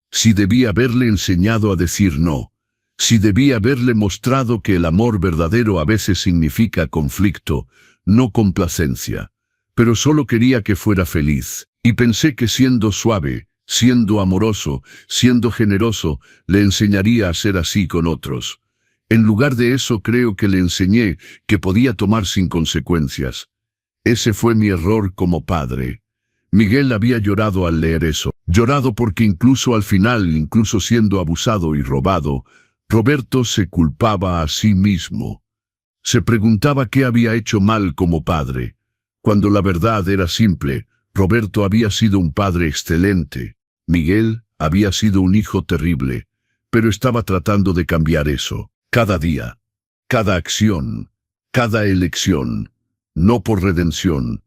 [SPEAKER 1] si debí haberle enseñado a decir no, si debí haberle mostrado que el amor verdadero a veces significa conflicto, no complacencia. Pero solo quería que fuera feliz, y pensé que siendo suave, siendo amoroso, siendo generoso, le enseñaría a ser así con otros. En lugar de eso creo que le enseñé que podía tomar sin consecuencias. Ese fue mi error como padre. Miguel había llorado al leer eso, llorado porque incluso al final, incluso siendo abusado y robado, Roberto se culpaba a sí mismo. Se preguntaba qué había hecho mal como padre, cuando la verdad era simple. Roberto había sido un padre excelente. Miguel había sido un hijo terrible, pero estaba tratando de cambiar eso. Cada día, cada acción, cada elección, no por redención.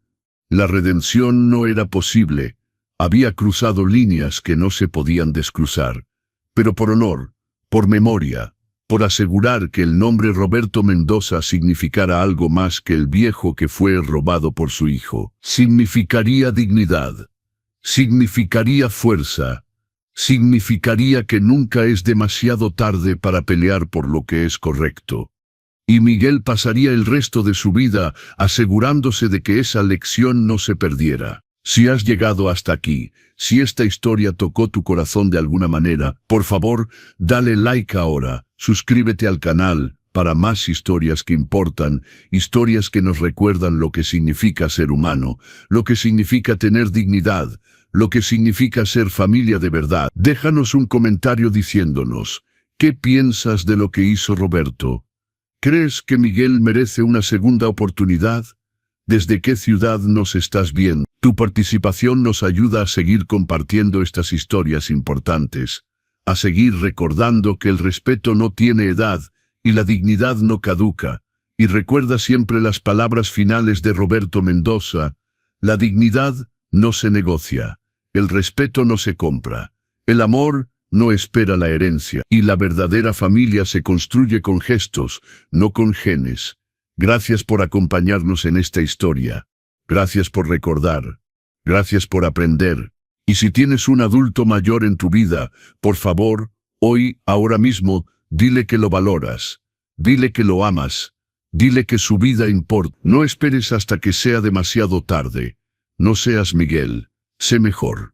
[SPEAKER 1] La redención no era posible. Había cruzado líneas que no se podían descruzar. Pero por honor, por memoria, por asegurar que el nombre Roberto Mendoza significara algo más que el viejo que fue robado por su hijo. Significaría dignidad, significaría fuerza, significaría que nunca es demasiado tarde para pelear por lo que es correcto. Y Miguel pasaría el resto de su vida asegurándose de que esa lección no se perdiera. Si has llegado hasta aquí, si esta historia tocó tu corazón de alguna manera, por favor, dale like ahora, suscríbete al canal para más historias que importan, historias que nos recuerdan lo que significa ser humano, lo que significa tener dignidad, lo que significa ser familia de verdad. Déjanos un comentario diciéndonos, ¿qué piensas de lo que hizo Roberto? ¿Crees que Miguel merece una segunda oportunidad? ¿Desde qué ciudad nos estás viendo? Tu participación nos ayuda a seguir compartiendo estas historias importantes, a seguir recordando que el respeto no tiene edad y la dignidad no caduca. Y recuerda siempre las palabras finales de Roberto Mendoza: la dignidad no se negocia, el respeto no se compra, el amor no espera la herencia, y la verdadera familia se construye con gestos, no con genes. Gracias por acompañarnos en esta historia. Gracias por recordar. Gracias por aprender. Y si tienes un adulto mayor en tu vida, por favor, hoy, ahora mismo, dile que lo valoras. Dile que lo amas. Dile que su vida importa. No esperes hasta que sea demasiado tarde. No seas Miguel. Sé mejor.